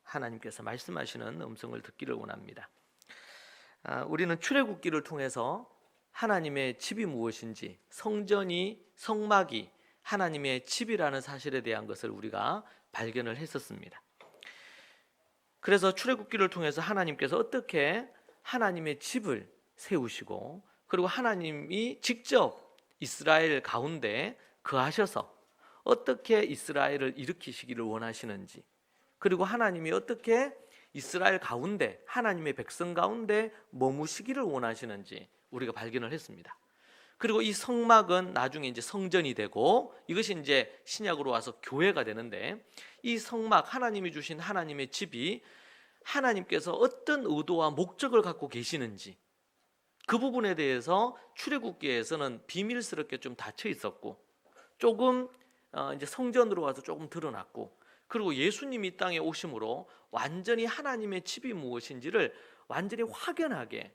하나님께서 말씀하시는 음성을 듣기를 원합니다. 우리는 출애굽기를 통해서 하나님의 집이 무엇인지, 성전이, 성막이 하나님의 집이라는 사실에 대한 것을 우리가 발견을 했었습니다. 그래서 출애굽기를 통해서 하나님께서 어떻게 하나님의 집을 세우시고, 그리고 하나님이 직접 이스라엘 가운데 거하셔서 어떻게 이스라엘을 일으키시기를 원하시는지, 그리고 하나님이 어떻게 이스라엘 가운데, 하나님의 백성 가운데 머무시기를 원하시는지 우리가 발견을 했습니다. 그리고 이 성막은 나중에 이제 성전이 되고, 이것이 이제 신약으로 와서 교회가 되는데, 이 성막, 하나님이 주신 하나님의 집이 하나님께서 어떤 의도와 목적을 갖고 계시는지, 그 부분에 대해서 출애굽기에서는 비밀스럽게 좀 닫혀 있었고, 조금 이제 성전으로 와서 조금 드러났고, 그리고 예수님이 이 땅에 오심으로 완전히 하나님의 집이 무엇인지를 완전히 확연하게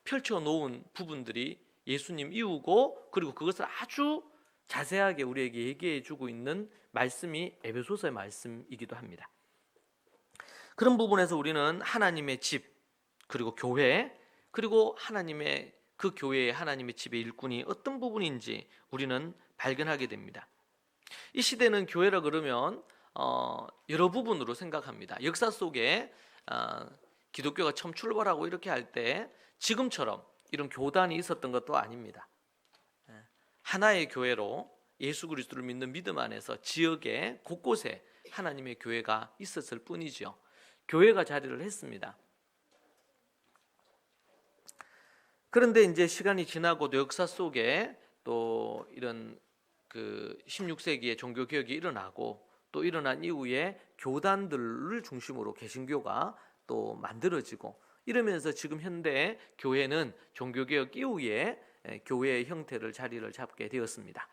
펼쳐 놓은 부분들이 예수님 이후고, 그리고 그것을 아주 자세하게 우리에게 얘기해 주고 있는 말씀이 에베소서의 말씀이기도 합니다. 그런 부분에서 우리는 하나님의 집, 그리고 교회, 그리고 하나님의 그 교회의 하나님의 집의 일꾼이 어떤 부분인지 우리는 발견하게 됩니다. 이 시대는 교회라 그러면 여러 부분으로 생각합니다. 역사 속에 기독교가 처음 출발하고 이렇게 할 때 지금처럼 이런 교단이 있었던 것도 아닙니다. 하나의 교회로 예수 그리스도를 믿는 믿음 안에서 지역에 곳곳에 하나님의 교회가 있었을 뿐이죠. 교회가 자리를 했습니다. 그런데 이제 시간이 지나고도 역사 속에 또 이런 그 16세기에 종교 개혁이 일어나고, 또 일어난 이후에 교단들을 중심으로 개신교가 또 만들어지고, 이러면서 지금 현대 교회는 종교 개혁 이후에 교회의 형태를 자리를 잡게 되었습니다.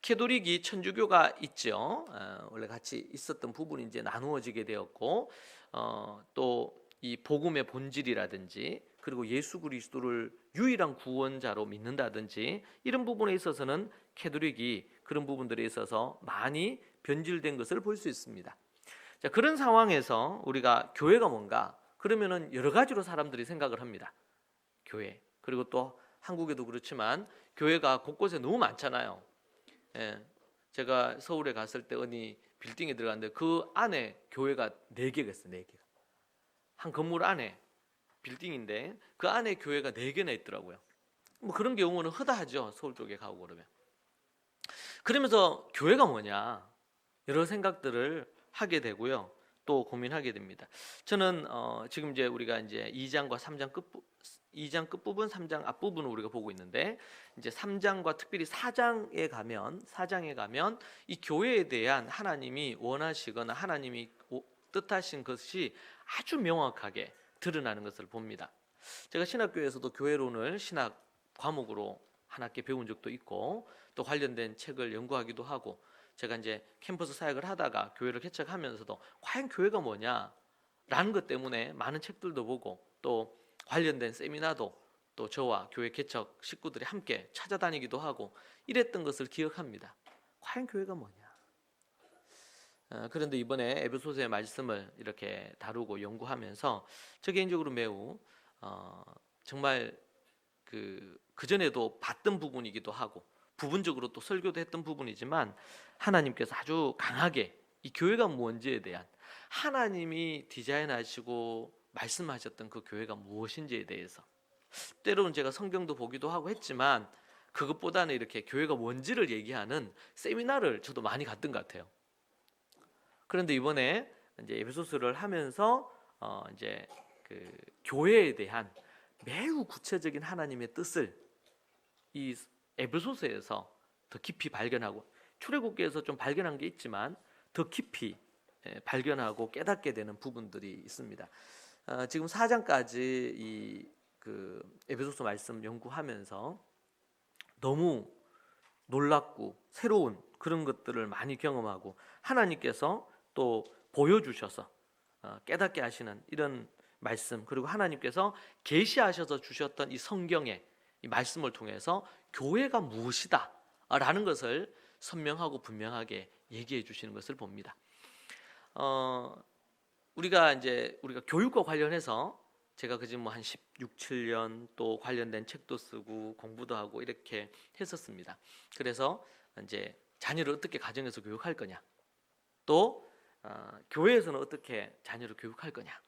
캐톨릭이 천주교가 있죠. 원래 같이 있었던 부분이 이제 나누어지게 되었고, 또 이 복음의 본질이라든지, 그리고 예수 그리스도를 유일한 구원자로 믿는다든지, 이런 부분에 있어서는 캐톨릭이 그런 부분들에 있어서 많이 변질된 것을 볼 수 있습니다. 자, 그런 상황에서 우리가 교회가 뭔가, 그러면은 여러 가지로 사람들이 생각을 합니다. 교회. 그리고 또 한국에도 그렇지만 교회가 곳곳에 너무 많잖아요. 제가 서울에 갔을 때 어느 빌딩에 들어갔는데 그 안에 교회가 4개가 있어요. 4개가. 한 건물 안에 빌딩인데 그 안에 교회가 4개나 있더라고요. 뭐 그런 경우는 허다하죠. 서울 쪽에 가고 그러면. 그러면서 교회가 뭐냐, 여러 생각들을 하게 되고요. 또 고민하게 됩니다. 저는 지금 이제 우리가 이제 2장과 3장 2장 끝부분, 3장 앞부분을 우리가 보고 있는데, 이제 3장과 특별히 4장에 가면 이 교회에 대한 하나님이 원하시거나 하나님이 뜻하신 것이 아주 명확하게 드러나는 것을 봅니다. 제가 신학교에서도 교회론을 신학 과목으로 한 학기 배운 적도 있고, 또 관련된 책을 연구하기도 하고, 제가 이제 캠퍼스 사역을 하다가 교회를 개척하면서도 과연 교회가 뭐냐라는 것 때문에 많은 책들도 보고, 또 관련된 세미나도 또 저와 교회 개척 식구들이 함께 찾아다니기도 하고 이랬던 것을 기억합니다. 과연 교회가 뭐냐? 그런데 이번에 에베소서의 말씀을 이렇게 다루고 연구하면서 저 개인적으로 매우 정말 그 전에도 봤던 부분이기도 하고, 부분적으로 또 설교도 했던 부분이지만, 하나님께서 아주 강하게 이 교회가 뭔지에 대한, 하나님이 디자인하시고 말씀하셨던 그 교회가 무엇인지에 대해서, 때로는 제가 성경도 보기도 하고 했지만 그것보다는 이렇게 교회가 뭔지를 얘기하는 세미나를 저도 많이 갔던 것 같아요. 그런데 이번에 이제 에베소서를 하면서 이제 그 교회에 대한 매우 구체적인 하나님의 뜻을 이 에베소서에서 더 깊이 발견하고, 출애굽기에서 좀 발견한 게 있지만 더 깊이 발견하고 깨닫게 되는 부분들이 있습니다. 지금 4장까지 이 그 에베소서 말씀 연구하면서 너무 놀랍고 새로운 그런 것들을 많이 경험하고, 하나님께서 또 보여주셔서 깨닫게 하시는 이런 말씀, 그리고 하나님께서 계시하셔서 주셨던 이 성경의 이 말씀을 통해서 교회가 무엇이다 라는 것을 선명하고 분명하게 얘기해 주시는 것을 봅니다. 우리가 교육과 관련해서 제가 그지 뭐 한 16, 7년 또 관련된 책도 쓰고 공부도 하고 이렇게 했었습니다. 그래서 이제 자녀를 어떻게 가정에서 교육할 거냐, 또 교회에서는 어떻게 자녀를 교육할 거냐,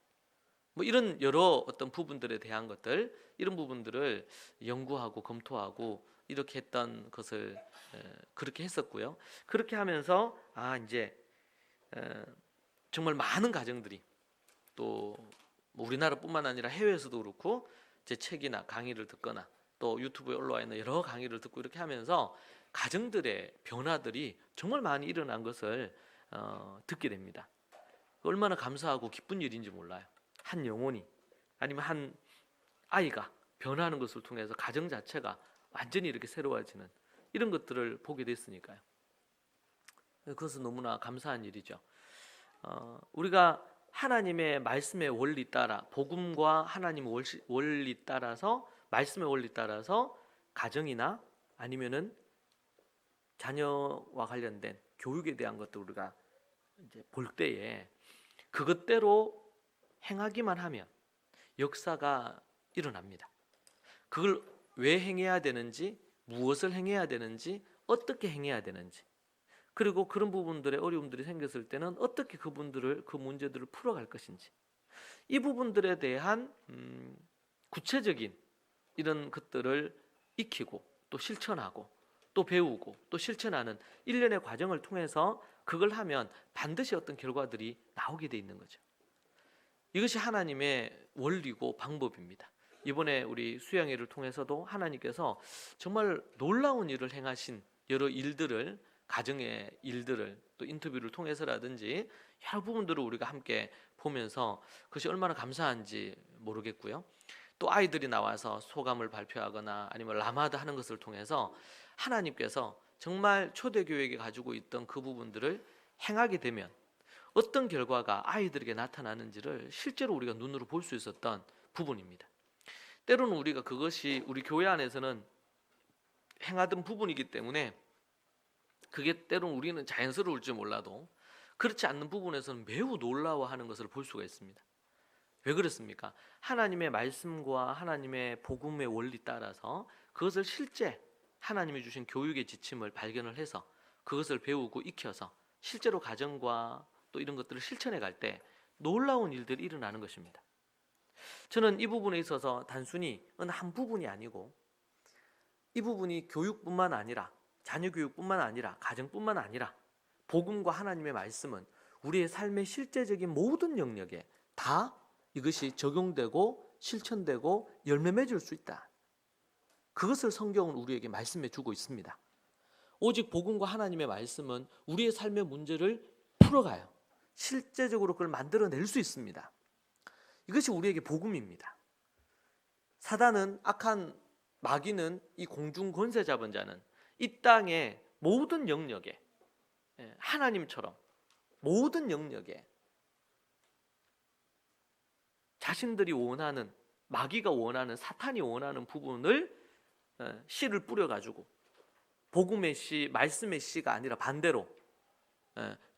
뭐 이런 여러 어떤 부분들에 대한 것들, 이런 부분들을 연구하고 검토하고 이렇게 했던 것을 그렇게 했었고요. 그렇게 하면서 이제 정말 많은 가정들이 또뭐 우리나라뿐만 아니라 해외에서도 그렇고 제 책이나 강의를 듣거나 또 유튜브에 올라와 있는 여러 강의를 듣고 이렇게 하면서 가정들의 변화들이 정말 많이 일어난 것을 듣게 됩니다. 얼마나 감사하고 기쁜 일인지 몰라요. 한 영혼이, 아니면 한 아이가 변화하는 것을 통해서 가정 자체가 완전히 이렇게 새로워지는 이런 것들을 보게 됐으니까요. 그것은 너무나 감사한 일이죠. 우리가 하나님의 말씀의 원리 따라, 복음과 하나님의 원리 따라서, 말씀의 원리 따라서 가정이나 아니면은 자녀와 관련된 교육에 대한 것도 우리가 이제 볼 때에 그것대로 행하기만 하면 역사가 일어납니다. 그걸 왜 행해야 되는지, 무엇을 행해야 되는지, 어떻게 행해야 되는지, 그리고 그런 부분들의 어려움들이 생겼을 때는 어떻게 그 문제들을 풀어갈 것인지, 이 부분들에 대한 구체적인 이런 것들을 익히고 또 실천하고 또 배우고 또 실천하는 일련의 과정을 통해서 그걸 하면 반드시 어떤 결과들이 나오게 돼 있는 거죠. 이것이 하나님의 원리고 방법입니다. 이번에 우리 수양회를 통해서도 하나님께서 정말 놀라운 일을 행하신 여러 일들을, 가정의 일들을 또 인터뷰를 통해서라든지 여러 부분들을 우리가 함께 보면서 그것이 얼마나 감사한지 모르겠고요. 또 아이들이 나와서 소감을 발표하거나 아니면 라마다 하는 것을 통해서 하나님께서 정말 초대교회에 가지고 있던 그 부분들을 행하게 되면 어떤 결과가 아이들에게 나타나는지를 실제로 우리가 눈으로 볼 수 있었던 부분입니다. 때로는 우리가 그것이 우리 교회 안에서는 행하던 부분이기 때문에 그게 때로는 우리는 자연스러울지 몰라도 그렇지 않는 부분에서는 매우 놀라워하는 것을 볼 수가 있습니다. 왜 그렇습니까? 하나님의 말씀과 하나님의 복음의 원리 따라서 그것을 실제 하나님이 주신 교육의 지침을 발견을 해서 그것을 배우고 익혀서 실제로 가정과 또 이런 것들을 실천해 갈 때 놀라운 일들이 일어나는 것입니다. 저는 이 부분에 있어서 단순히 어느 한 부분이 아니고 이 부분이 교육뿐만 아니라, 자녀 교육뿐만 아니라, 가정뿐만 아니라 복음과 하나님의 말씀은 우리의 삶의 실제적인 모든 영역에 다 이것이 적용되고 실천되고 열매 맺을 수 있다. 그것을 성경은 우리에게 말씀해 주고 있습니다. 오직 복음과 하나님의 말씀은 우리의 삶의 문제를 풀어가요. 실제적으로 그걸 만들어낼 수 있습니다. 이것이 우리에게 복음입니다. 사단은, 악한 마귀는, 이 공중 권세 잡은 자는 이 땅의 모든 영역에, 하나님처럼 모든 영역에 자신들이 원하는, 마귀가 원하는, 사탄이 원하는 부분을 씨를 뿌려가지고 복음의 씨, 말씀의 씨가 아니라 반대로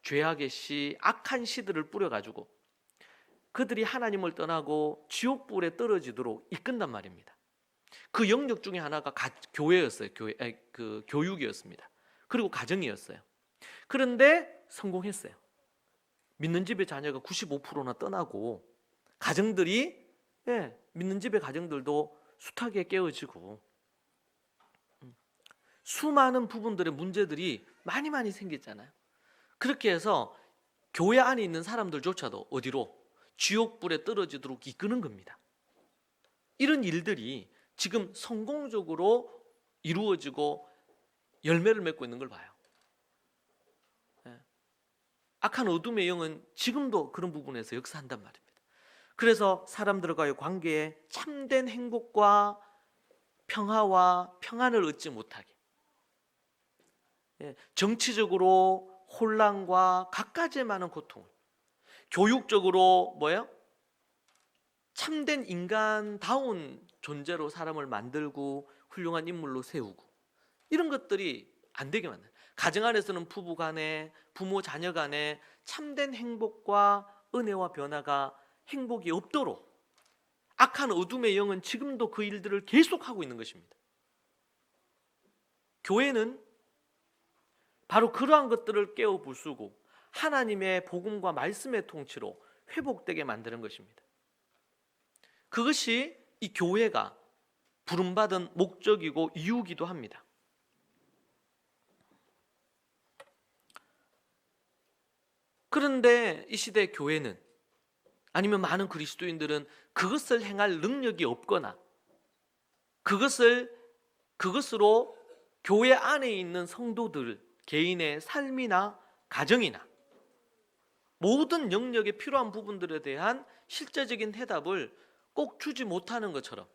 죄악의 씨, 악한 씨들을 뿌려가지고 그들이 하나님을 떠나고 지옥불에 떨어지도록 이끈단 말입니다. 그 영역 중에 하나가 교회였어요. 교육이었습니다. 그리고 가정이었어요. 그런데 성공했어요. 믿는 집의 자녀가 95%나 떠나고 가정들이, 믿는 집의 가정들도 숱하게 깨어지고 수많은 부분들의 문제들이 많이 생겼잖아요. 그렇게 해서 교회 안에 있는 사람들조차도 어디로? 지옥불에 떨어지도록 이끄는 겁니다. 이런 일들이 지금 성공적으로 이루어지고 열매를 맺고 있는 걸 봐요. 악한 어둠의 영은 지금도 그런 부분에서 역사한단 말입니다. 그래서 사람들과의 관계에 참된 행복과 평화와 평안을 얻지 못하게, 정치적으로 혼란과 갖가지의 많은 고통을, 교육적으로 참된 인간다운 존재로 사람을 만들고 훌륭한 인물로 세우고, 이런 것들이 안 되게 만드는, 가정 안에서는 부부 간에, 부모 자녀 간에 참된 행복과 은혜와 변화가 행복이 없도록 악한 어둠의 영은 지금도 그 일들을 계속하고 있는 것입니다. 교회는 바로 그러한 것들을 깨어 부수고 하나님의 복음과 말씀의 통치로 회복되게 만드는 것입니다. 그것이 이 교회가 부름받은 목적이고 이유기도 합니다. 그런데 이 시대 교회는, 아니면 많은 그리스도인들은 그것을 행할 능력이 없거나 그것으로 교회 안에 있는 성도들 개인의 삶이나 가정이나 모든 영역에 필요한 부분들에 대한 실제적인 해답을 꼭 주지 못하는 것처럼,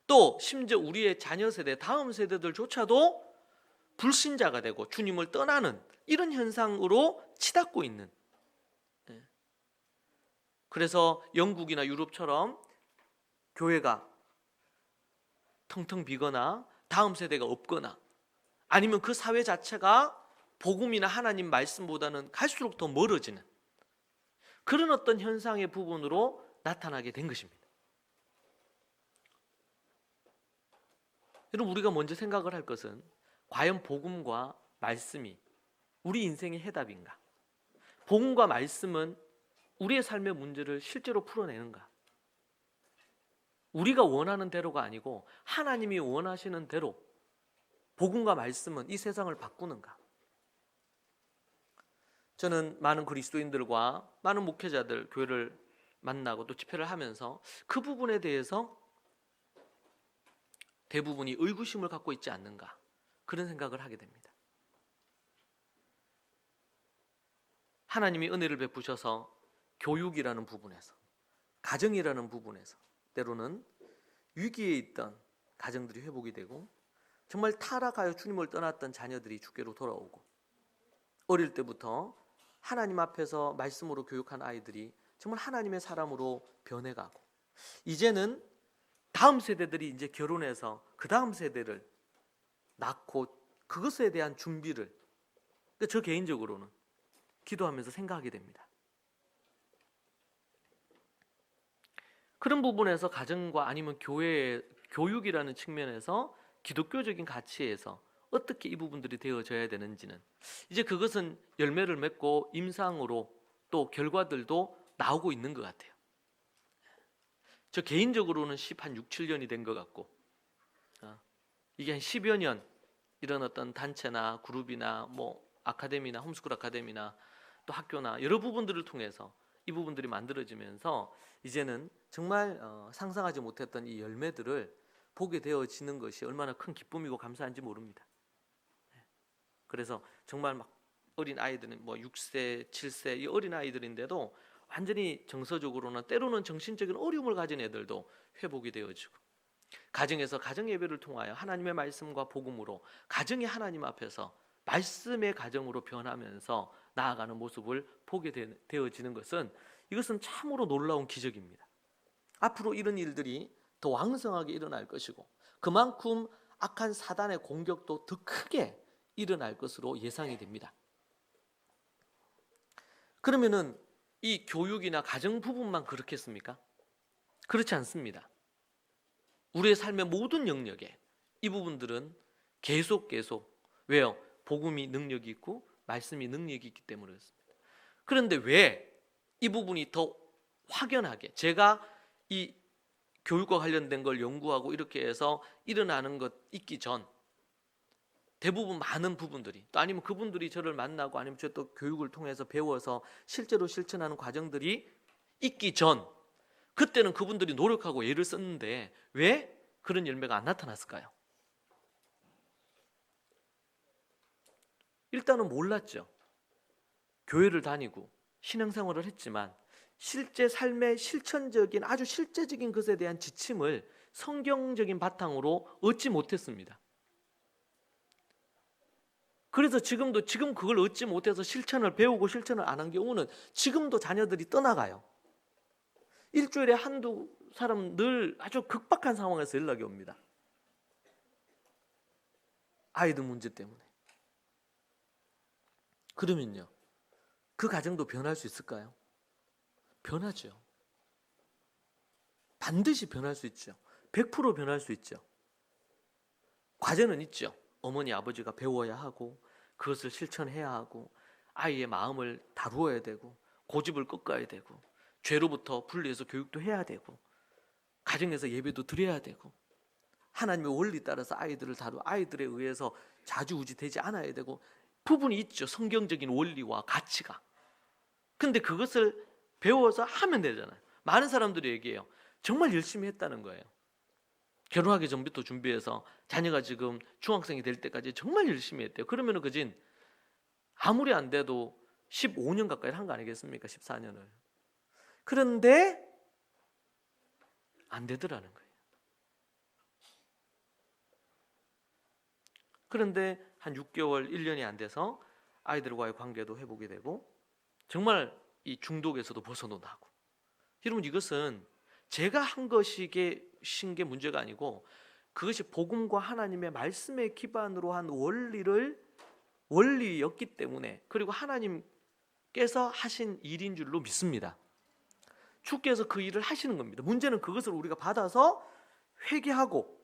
또 심지어 우리의 자녀 세대, 다음 세대들조차도 불신자가 되고 주님을 떠나는 이런 현상으로 치닫고 있는, 그래서 영국이나 유럽처럼 교회가 텅텅 비거나 다음 세대가 없거나 아니면 그 사회 자체가 복음이나 하나님 말씀보다는 갈수록 더 멀어지는 그런 어떤 현상의 부분으로 나타나게 된 것입니다. 여러분, 우리가 먼저 생각을 할 것은 과연 복음과 말씀이 우리 인생의 해답인가? 복음과 말씀은 우리의 삶의 문제를 실제로 풀어내는가? 우리가 원하는 대로가 아니고 하나님이 원하시는 대로 복음과 말씀은 이 세상을 바꾸는가? 저는 많은 그리스도인들과 많은 목회자들, 교회를 만나고 또 집회를 하면서 그 부분에 대해서 대부분이 의구심을 갖고 있지 않는가, 그런 생각을 하게 됩니다. 하나님이 은혜를 베푸셔서 교육이라는 부분에서, 가정이라는 부분에서 때로는 위기에 있던 가정들이 회복이 되고, 정말 타락하여 주님을 떠났던 자녀들이 주께로 돌아오고, 어릴 때부터 하나님 앞에서 말씀으로 교육한 아이들이 정말 하나님의 사람으로 변해가고, 이제는 다음 세대들이 이제 결혼해서 그 다음 세대를 낳고 그것에 대한 준비를, 저 개인적으로는 기도하면서 생각하게 됩니다. 그런 부분에서 가정과 아니면 교회의 교육이라는 측면에서 기독교적인 가치에서 어떻게 이 부분들이 되어져야 되는지는, 이제 그것은 열매를 맺고 임상으로 또 결과들도 나오고 있는 것 같아요. 저 개인적으로는 한 6, 7년이 된 것 같고, 이게 한 10여 년 이런 어떤 단체나 그룹이나 뭐 아카데미나 홈스쿨 아카데미나 또 학교나 여러 부분들을 통해서 이 부분들이 만들어지면서 이제는 정말 상상하지 못했던 이 열매들을 보게 되어지는 것이 얼마나 큰 기쁨이고 감사한지 모릅니다. 그래서 정말 막 어린 아이들은 뭐 6세, 7세 이 어린 아이들인데도 완전히 정서적으로나 때로는 정신적인 어려움을 가진 애들도 회복이 되어지고, 가정에서 가정 예배를 통하여 하나님의 말씀과 복음으로 가정이 하나님 앞에서 말씀의 가정으로 변하면서 나아가는 모습을 보게 되어지는 것은, 이것은 참으로 놀라운 기적입니다. 앞으로 이런 일들이 더 왕성하게 일어날 것이고, 그만큼 악한 사단의 공격도 더 크게 일어날 것으로 예상이 됩니다. 그러면은 이 교육이나 가정 부분만 그렇겠습니까? 그렇지 않습니다. 우리의 삶의 모든 영역에 이 부분들은 계속 왜요? 복음이 능력이 있고 말씀이 능력이 있기 때문에 그렇습니다. 그런데 왜 이 부분이 더 확연하게, 제가 이 교육과 관련된 걸 연구하고 이렇게 해서 일어나는 것 있기 전, 대부분 많은 부분들이, 또 아니면 그분들이 저를 만나고 아니면 저 또 교육을 통해서 배워서 실제로 실천하는 과정들이 있기 전, 그때는 그분들이 노력하고 애를 썼는데 왜 그런 열매가 안 나타났을까요? 일단은 몰랐죠. 교회를 다니고 신앙생활을 했지만 실제 삶의 실천적인, 아주 실제적인 것에 대한 지침을 성경적인 바탕으로 얻지 못했습니다. 그래서 지금 그걸 얻지 못해서 실천을 배우고 실천을 안 한 경우는 지금도 자녀들이 떠나가요. 일주일에 한두 사람 늘 아주 극박한 상황에서 연락이 옵니다. 아이들 문제 때문에. 그러면요, 그 가정도 변할 수 있을까요? 변하죠. 반드시 변할 수 있죠. 100% 변할 수 있죠. 과제는 있죠. 어머니 아버지가 배워야 하고 그것을 실천해야 하고 아이의 마음을 다루어야 되고 고집을 꺾어야 되고 죄로부터 분리해서 교육도 해야 되고 가정에서 예배도 드려야 되고 하나님의 원리 따라서 아이들을 다루고 아이들에 의해서 좌지우지되지 않아야 되고 부분이 있죠. 성경적인 원리와 가치가. 근데 그것을 배워서 하면 되잖아요. 많은 사람들이 얘기해요. 정말 열심히 했다는 거예요. 결혼하기 전부터 준비해서 자녀가 지금 중학생이 될 때까지 정말 열심히 했대요. 그러면은 그진 아무리 안 돼도 15년 가까이 한 거 아니겠습니까? 14년을. 그런데 안 되더라는 거예요. 그런데 한 6개월, 1년이 안 돼서 아이들과의 관계도 회복이 되고 정말 이 중독에서도 벗어나고. 여러분 이것은 제가 한 것이게 문제가 아니고 그것이 복음과 하나님의 말씀에 기반으로 한 원리였기 때문에 그리고 하나님께서 하신 일인 줄로 믿습니다. 주께서 그 일을 하시는 겁니다. 문제는 그것을 우리가 받아서 회개하고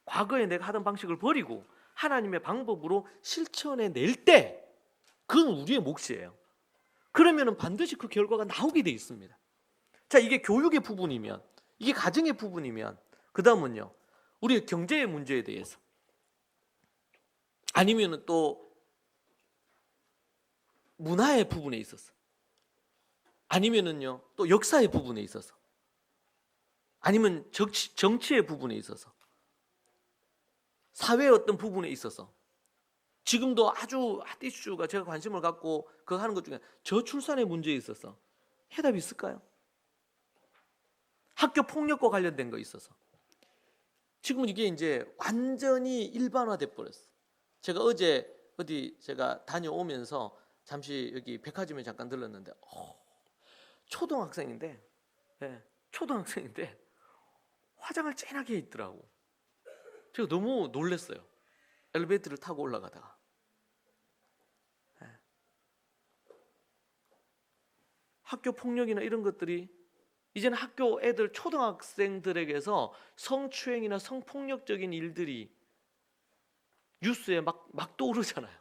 과거에 내가 하던 방식을 버리고 하나님의 방법으로 실천해 낼 때 그건 우리의 몫이에요. 그러면 반드시 그 결과가 나오게 돼 있습니다. 자, 이게 교육의 부분이면 이게 가정의 부분이면 그 다음은요 우리의 경제의 문제에 대해서 아니면 또 문화의 부분에 있어서 아니면은요 또 역사의 부분에 있어서 아니면 정치의 부분에 있어서 사회의 어떤 부분에 있어서 지금도 아주 핫 이슈가 제가 관심을 갖고 그거 하는 것 중에 저출산의 문제에 있어서 해답이 있을까요? 학교 폭력과 관련된 거 있어서 지금은 이게 이제 완전히 일반화돼 버렸어. 제가 어제 어디 제가 다녀오면서 잠시 여기 백화점에 잠깐 들렀는데 초등학생인데 화장을 진하게 했더라고. 제가 너무 놀랐어요. 엘리베이터를 타고 올라가다가 학교 폭력이나 이런 것들이 이제는 학교 애들 초등학생들에게서 성추행이나 성폭력적인 일들이 뉴스에 막 떠오르잖아요.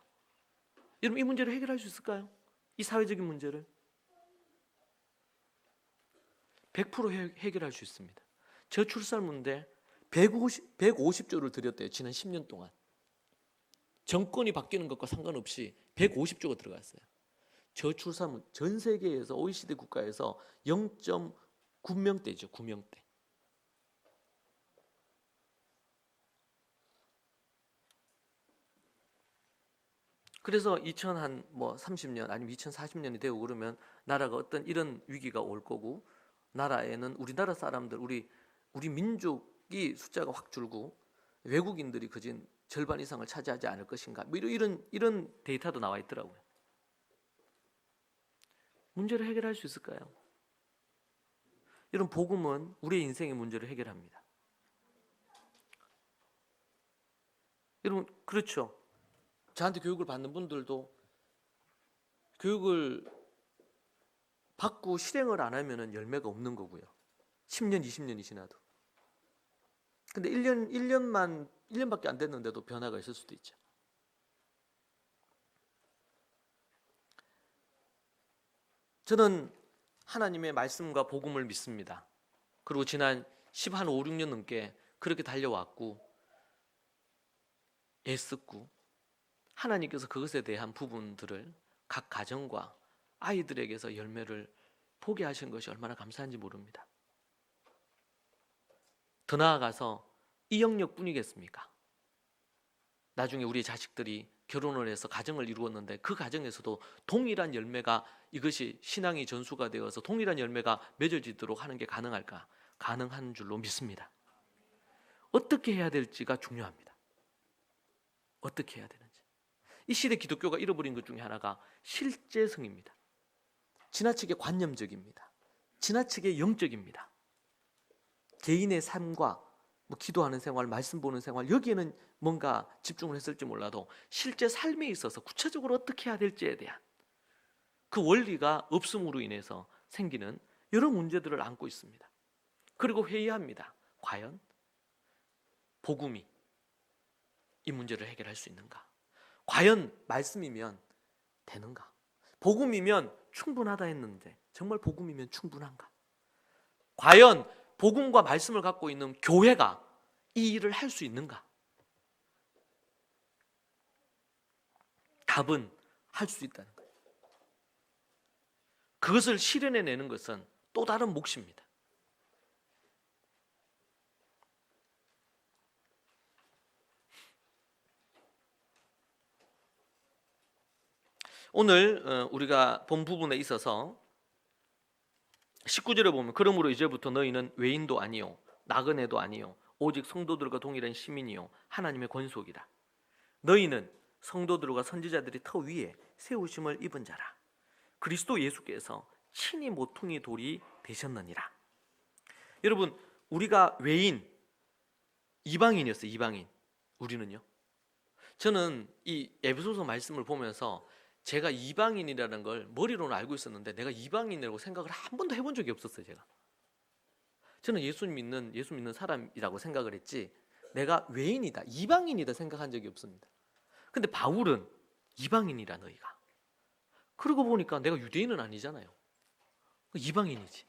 여러분 이 문제를 해결할 수 있을까요? 이 사회적인 문제를 100% 해결할 수 있습니다. 저출산 문제 150조를 들였대요. 지난 10년 동안. 정권이 바뀌는 것과 상관없이 150조가 들어갔어요. 저출산은 전 세계에서 OECD 국가에서 0.9명대죠. 9명대. 그래서 2030년 아니면 2040년이 되고 그러면 나라가 어떤 이런 위기가 올 거고 나라에는 우리나라 사람들 우리 민족이 숫자가 확 줄고 외국인들이 그진 절반 이상을 차지하지 않을 것인가 뭐 이런 데이터도 나와 있더라고요. 문제를 해결할 수 있을까요? 이런 복음은 우리의 인생의 문제를 해결합니다. 여러분 그렇죠. 저한테 교육을 받는 분들도 교육을 받고 실행을 안 하면 열매가 없는 거고요. 10년, 20년이 지나도. 근데 1년밖에 안 됐는데도 변화가 있을 수도 있죠. 저는 하나님의 말씀과 복음을 믿습니다. 그리고 지난 5, 6년 넘게 그렇게 달려왔고 애썼고 하나님께서 그것에 대한 부분들을 각 가정과 아이들에게서 열매를 보게 하신 것이 얼마나 감사한지 모릅니다. 더 나아가서 이 영역뿐이겠습니까? 나중에 우리 자식들이 결혼을 해서 가정을 이루었는데 그 가정에서도 동일한 열매가 이것이 신앙이 전수가 되어서 동일한 열매가 맺어지도록 하는 게 가능할까? 가능한 줄로 믿습니다. 어떻게 해야 될지가 중요합니다. 어떻게 해야 되는지. 이 시대 기독교가 잃어버린 것 중에 하나가 실제성입니다. 지나치게 관념적입니다. 지나치게 영적입니다. 개인의 삶과 기도하는 생활, 말씀 보는 생활 여기에는 뭔가 집중을 했을지 몰라도 실제 삶에 있어서 구체적으로 어떻게 해야 될지에 대한 그 원리가 없음으로 인해서 생기는 여러 문제들을 안고 있습니다. 그리고 회의합니다. 과연 복음이 이 문제를 해결할 수 있는가? 과연 말씀이면 되는가? 복음이면 충분하다 했는데 정말 복음이면 충분한가? 과연 복음과 말씀을 갖고 있는 교회가 이 일을 할 수 있는가? 답은 할 수 있다는 거예요. 그것을 실현해내는 것은 또 다른 몫입니다. 오늘 우리가 본 부분에 있어서 19절에 보면 그러므로 이제부터 너희는 외인도 아니요 나그네도 아니요 오직 성도들과 동일한 시민이요 하나님의 권속이다. 너희는 성도들과 선지자들이 터 위에 세우심을 입은 자라. 그리스도 예수께서 친히 모퉁이 돌이 되셨느니라. 여러분, 우리가 외인, 이방인이었어요. 이방인. 우리는요. 저는 이 에베소서 말씀을 보면서 제가 이방인이라는 걸 머리로는 알고 있었는데 내가 이방인이라고 생각을 한 번도 해본 적이 없었어요. 제가. 저는 예수 믿는 사람이라고 생각을 했지 내가 외인이다, 이방인이다 생각한 적이 없습니다. 근데 바울은 이방인이라 너희가. 그러고 보니까 내가 유대인은 아니잖아요. 이방인이지.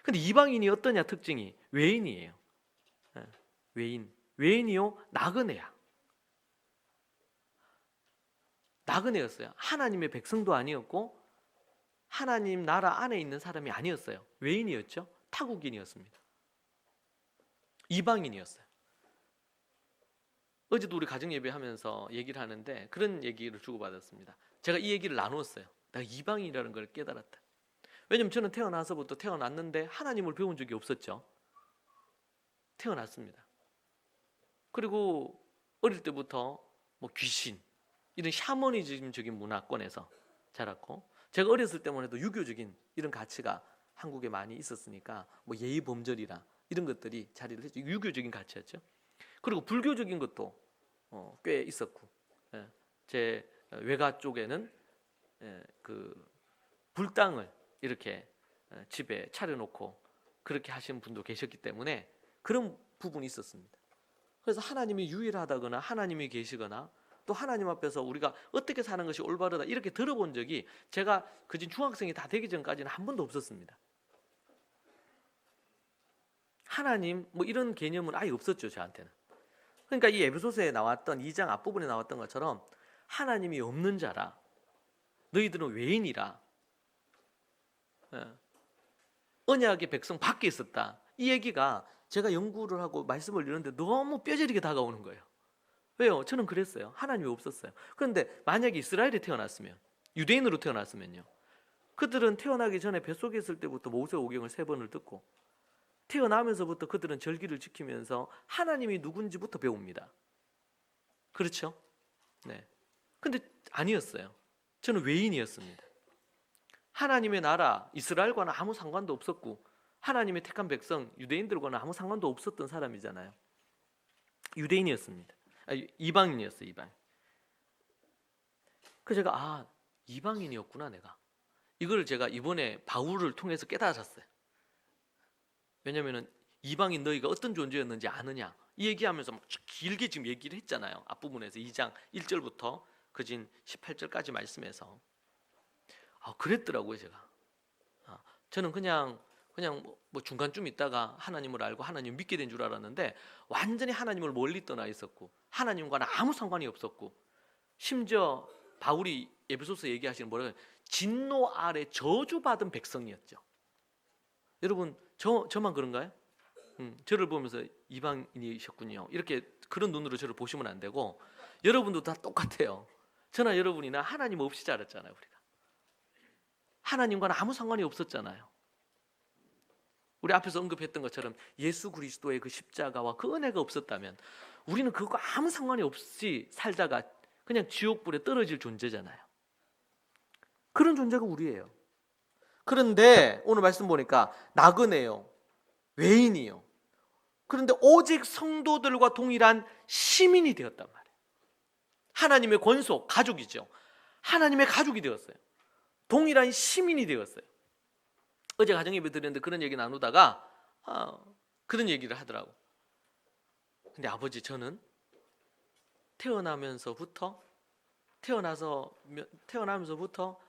근데 이방인이 어떠냐 특징이 외인이에요. 외인이요 나그네야. 나그네였어요. 하나님의 백성도 아니었고 하나님 나라 안에 있는 사람이 아니었어요. 외인이었죠. 타국인이었습니다. 이방인이었어요. 어제도 우리 가정예배하면서 얘기를 하는데 그런 얘기를 주고받았습니다. 제가 이 얘기를 나누었어요. 내가 이방인이라는 걸 깨달았다. 왜냐면 저는 태어나서부터 태어났는데 하나님을 배운 적이 없었죠. 태어났습니다. 그리고 어릴 때부터 뭐 귀신 이런 샤머니즘적인 문화권에서 자랐고 제가 어렸을 때만 해도 유교적인 이런 가치가 한국에 많이 있었으니까 뭐 예의 범절이라 이런 것들이 자리를 했죠. 유교적인 가치였죠. 그리고 불교적인 것도 꽤 있었고 제 외가 쪽에는 그 불당을 이렇게 집에 차려놓고 그렇게 하시는 분도 계셨기 때문에 그런 부분이 있었습니다. 그래서 하나님이 유일하다거나 하나님이 계시거나 또 하나님 앞에서 우리가 어떻게 사는 것이 올바르다 이렇게 들어본 적이 제가 그진 중학생이 다 되기 전까지는 한 번도 없었습니다. 하나님 뭐 이런 개념은 아예 없었죠. 저한테는. 그러니까 이 에베소서에 나왔던 2장 앞부분에 나왔던 것처럼 하나님이 없는 자라 너희들은 외인이라 언약의 백성 밖에 있었다. 이 얘기가 제가 연구를 하고 말씀을 읽는데 너무 뼈저리게 다가오는 거예요. 왜요? 저는 그랬어요. 하나님이 없었어요. 그런데 만약에 이스라엘에 태어났으면 유대인으로 태어났으면요. 그들은 태어나기 전에 뱃속에 있을 때부터 모세오경을 3번을 듣고 태어나면서부터 그들은 절기를 지키면서 하나님이 누군지부터 배웁니다. 그렇죠? 네. 근데 아니었어요. 저는 외인이었습니다. 하나님의 나라 이스라엘과는 아무 상관도 없었고 하나님의 택한 백성 유대인들과는 아무 상관도 없었던 사람이잖아요. 유대인이었습니다. 이방인이었어요. 이방. 그래서 제가 이방인이었구나 내가. 이걸 제가 이번에 바울을 통해서 깨달았어요. 왜냐하면 이방인 너희가 어떤 존재였는지 아느냐 이 얘기하면서 막 길게 지금 얘기를 했잖아요. 앞부분에서 2장 1절부터 그진 18절까지 말씀해서 그랬더라고요. 제가 저는 그냥 뭐 중간쯤 있다가 하나님을 알고 하나님 믿게 된 줄 알았는데 완전히 하나님을 멀리 떠나 있었고 하나님과는 아무 상관이 없었고 심지어 바울이 에베소서 얘기하시는 뭐라고 진노 아래 저주받은 백성이었죠. 여러분 저만 그런가요? 저를 보면서 이방인이셨군요. 이렇게 그런 눈으로 저를 보시면 안 되고 여러분도 다 똑같아요. 저나 여러분이나 하나님 없이 자랐잖아요. 우리가 하나님과는 아무 상관이 없었잖아요. 우리 앞에서 언급했던 것처럼 예수 그리스도의 그 십자가와 그 은혜가 없었다면 우리는 그거 아무 상관이 없이 살다가 그냥 지옥불에 떨어질 존재잖아요. 그런 존재가 우리예요. 그런데 오늘 말씀 보니까 나그네요, 외인이요. 그런데 오직 성도들과 동일한 시민이 되었단 말이에요. 하나님의 권속, 가족이죠. 하나님의 가족이 되었어요. 동일한 시민이 되었어요. 어제 가정예배 드렸는데 그런 얘기 나누다가 그런 얘기를 하더라고. 근데 아버지, 저는 태어나면서부터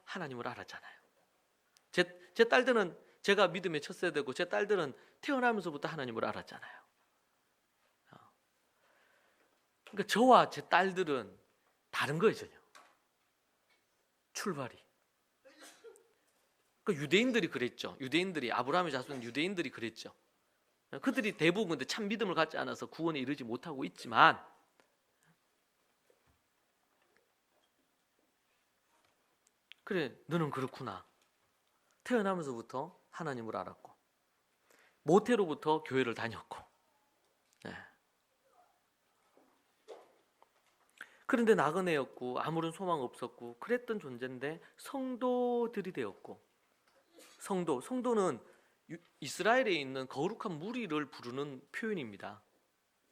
하나님을 알았잖아요. 제 딸들은, 제가 믿음의 첫 세대고 제 딸들은 태어나면서부터 하나님을 알았잖아요. 그러니까 저와 제 딸들은 다른 거예요, 전혀. 출발이. 그 유대인들이 그랬죠. 유대인들이, 아브라함의 자손 유대인들이 그랬죠. 그들이 대부분 근데 참 믿음을 갖지 않아서 구원에 이르지 못하고 있지만, 그래, 너는 그렇구나. 태어나면서부터 하나님을 알았고, 모태로부터 교회를 다녔고, 네. 그런데 나그네였고 아무런 소망 없었고 그랬던 존재인데 성도들이 되었고, 성도는 이스라엘에 있는 거룩한 무리를 부르는 표현입니다.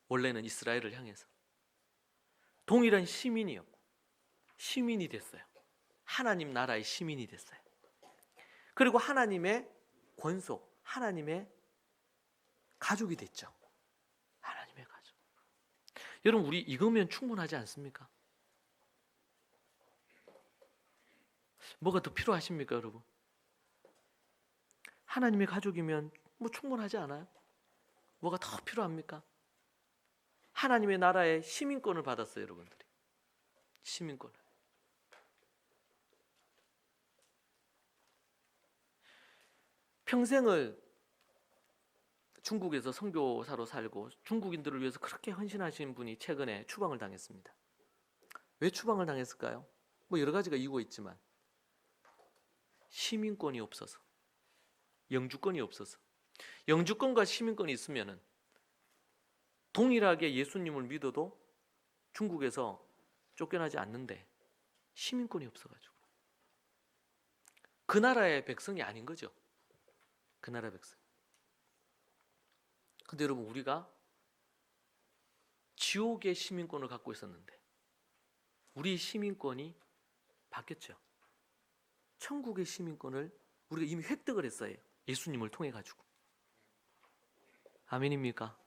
원래는 이스라엘을 향해서 동일한 시민이었고 시민이 됐어요. 하나님 나라의 시민이 됐어요. 그리고 하나님의 권속, 하나님의 가족이 됐죠. 하나님의 가족. 여러분, 우리 이거면 충분하지 않습니까? 뭐가 더 필요하십니까, 여러분? 하나님의 가족이면 뭐 충분하지 않아요? 뭐가 더 필요합니까? 하나님의 나라의 시민권을 받았어요, 여러분들이. 시민권을. 평생을 중국에서 선교사로 살고 중국인들을 위해서 그렇게 헌신하신 분이 최근에 추방을 당했습니다. 왜 추방을 당했을까요? 뭐 여러 가지가 이유가 있지만 시민권이 없어서, 영주권이 없어서. 영주권과 시민권이 있으면은 동일하게 예수님을 믿어도 중국에서 쫓겨나지 않는데 시민권이 없어가지고 그 나라의 백성이 아닌 거죠. 그 나라 백성. 근데 여러분, 우리가 지옥의 시민권을 갖고 있었는데 우리 시민권이 바뀌었죠. 천국의 시민권을 우리가 이미 획득을 했어요. 예수님을 통해 가지고. 아멘입니까?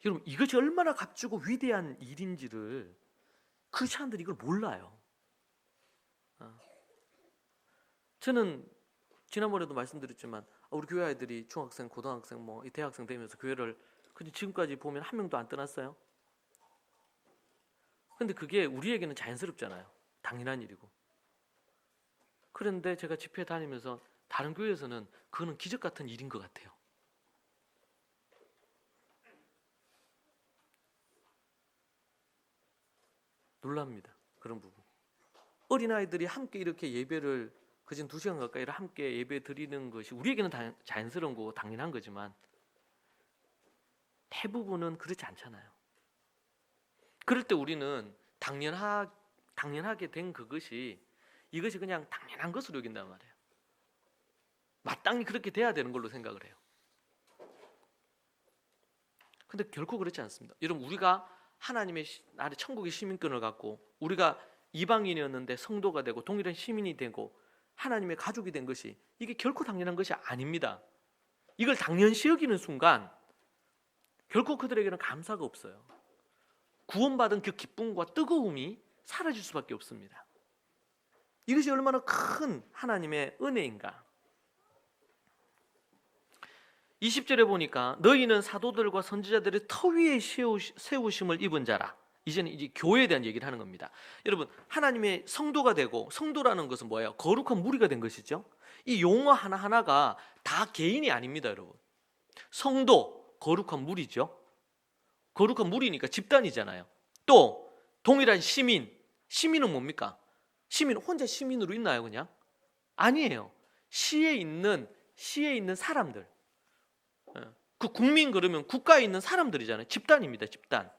여러분, 이것이 얼마나 값지고 위대한 일인지를 그 사람들이 이걸 몰라요. 저는 지난번에도 말씀드렸지만 우리 교회 아이들이 중학생, 고등학생, 뭐 대학생 되면서 교회를 근데 지금까지 보면 한 명도 안 떠났어요. 근데 그게 우리에게는 자연스럽잖아요. 당연한 일이고. 그런데 제가 집회 다니면서 다른 교회에서는 그거는 기적 같은 일인 것 같아요. 놀랍니다. 그런 부분. 어린아이들이 함께 이렇게 예배를 그전 2시간 가까이를 함께 예배 드리는 것이 우리에게는 자연스러운 거고 당연한 거지만 대부분은 그렇지 않잖아요. 그럴 때 우리는 당연하게 된 이것이 그냥 당연한 것으로 여긴단 말이에요. 마땅히 그렇게 돼야 되는 걸로 생각을 해요. 근데 결코 그렇지 않습니다. 여러분, 우리가 하나님의 나라의 천국의 시민권을 갖고 우리가 이방인이었는데 성도가 되고 동일한 시민이 되고 하나님의 가족이 된 것이 이게 결코 당연한 것이 아닙니다. 이걸 당연시 여기는 순간 결코 그들에게는 감사가 없어요. 구원받은 그 기쁨과 뜨거움이 사라질 수밖에 없습니다. 이것이 얼마나 큰 하나님의 은혜인가. 20절에 보니까 너희는 사도들과 선지자들의 터 위에 세우심을 입은 자라. 이제는 이제 교회에 대한 얘기를 하는 겁니다. 여러분, 하나님의 성도가 되고, 성도라는 것은 뭐예요? 거룩한 무리가 된 것이죠. 이 용어 하나하나가 다 개인이 아닙니다, 여러분. 성도, 거룩한 무리죠. 거룩한 무리니까 집단이잖아요. 또 동일한 시민은 뭡니까? 시민 혼자 시민으로 있나요, 그냥? 아니에요. 시에 있는 사람들. 그 국민 그러면 국가에 있는 사람들이잖아요. 집단입니다, 집단.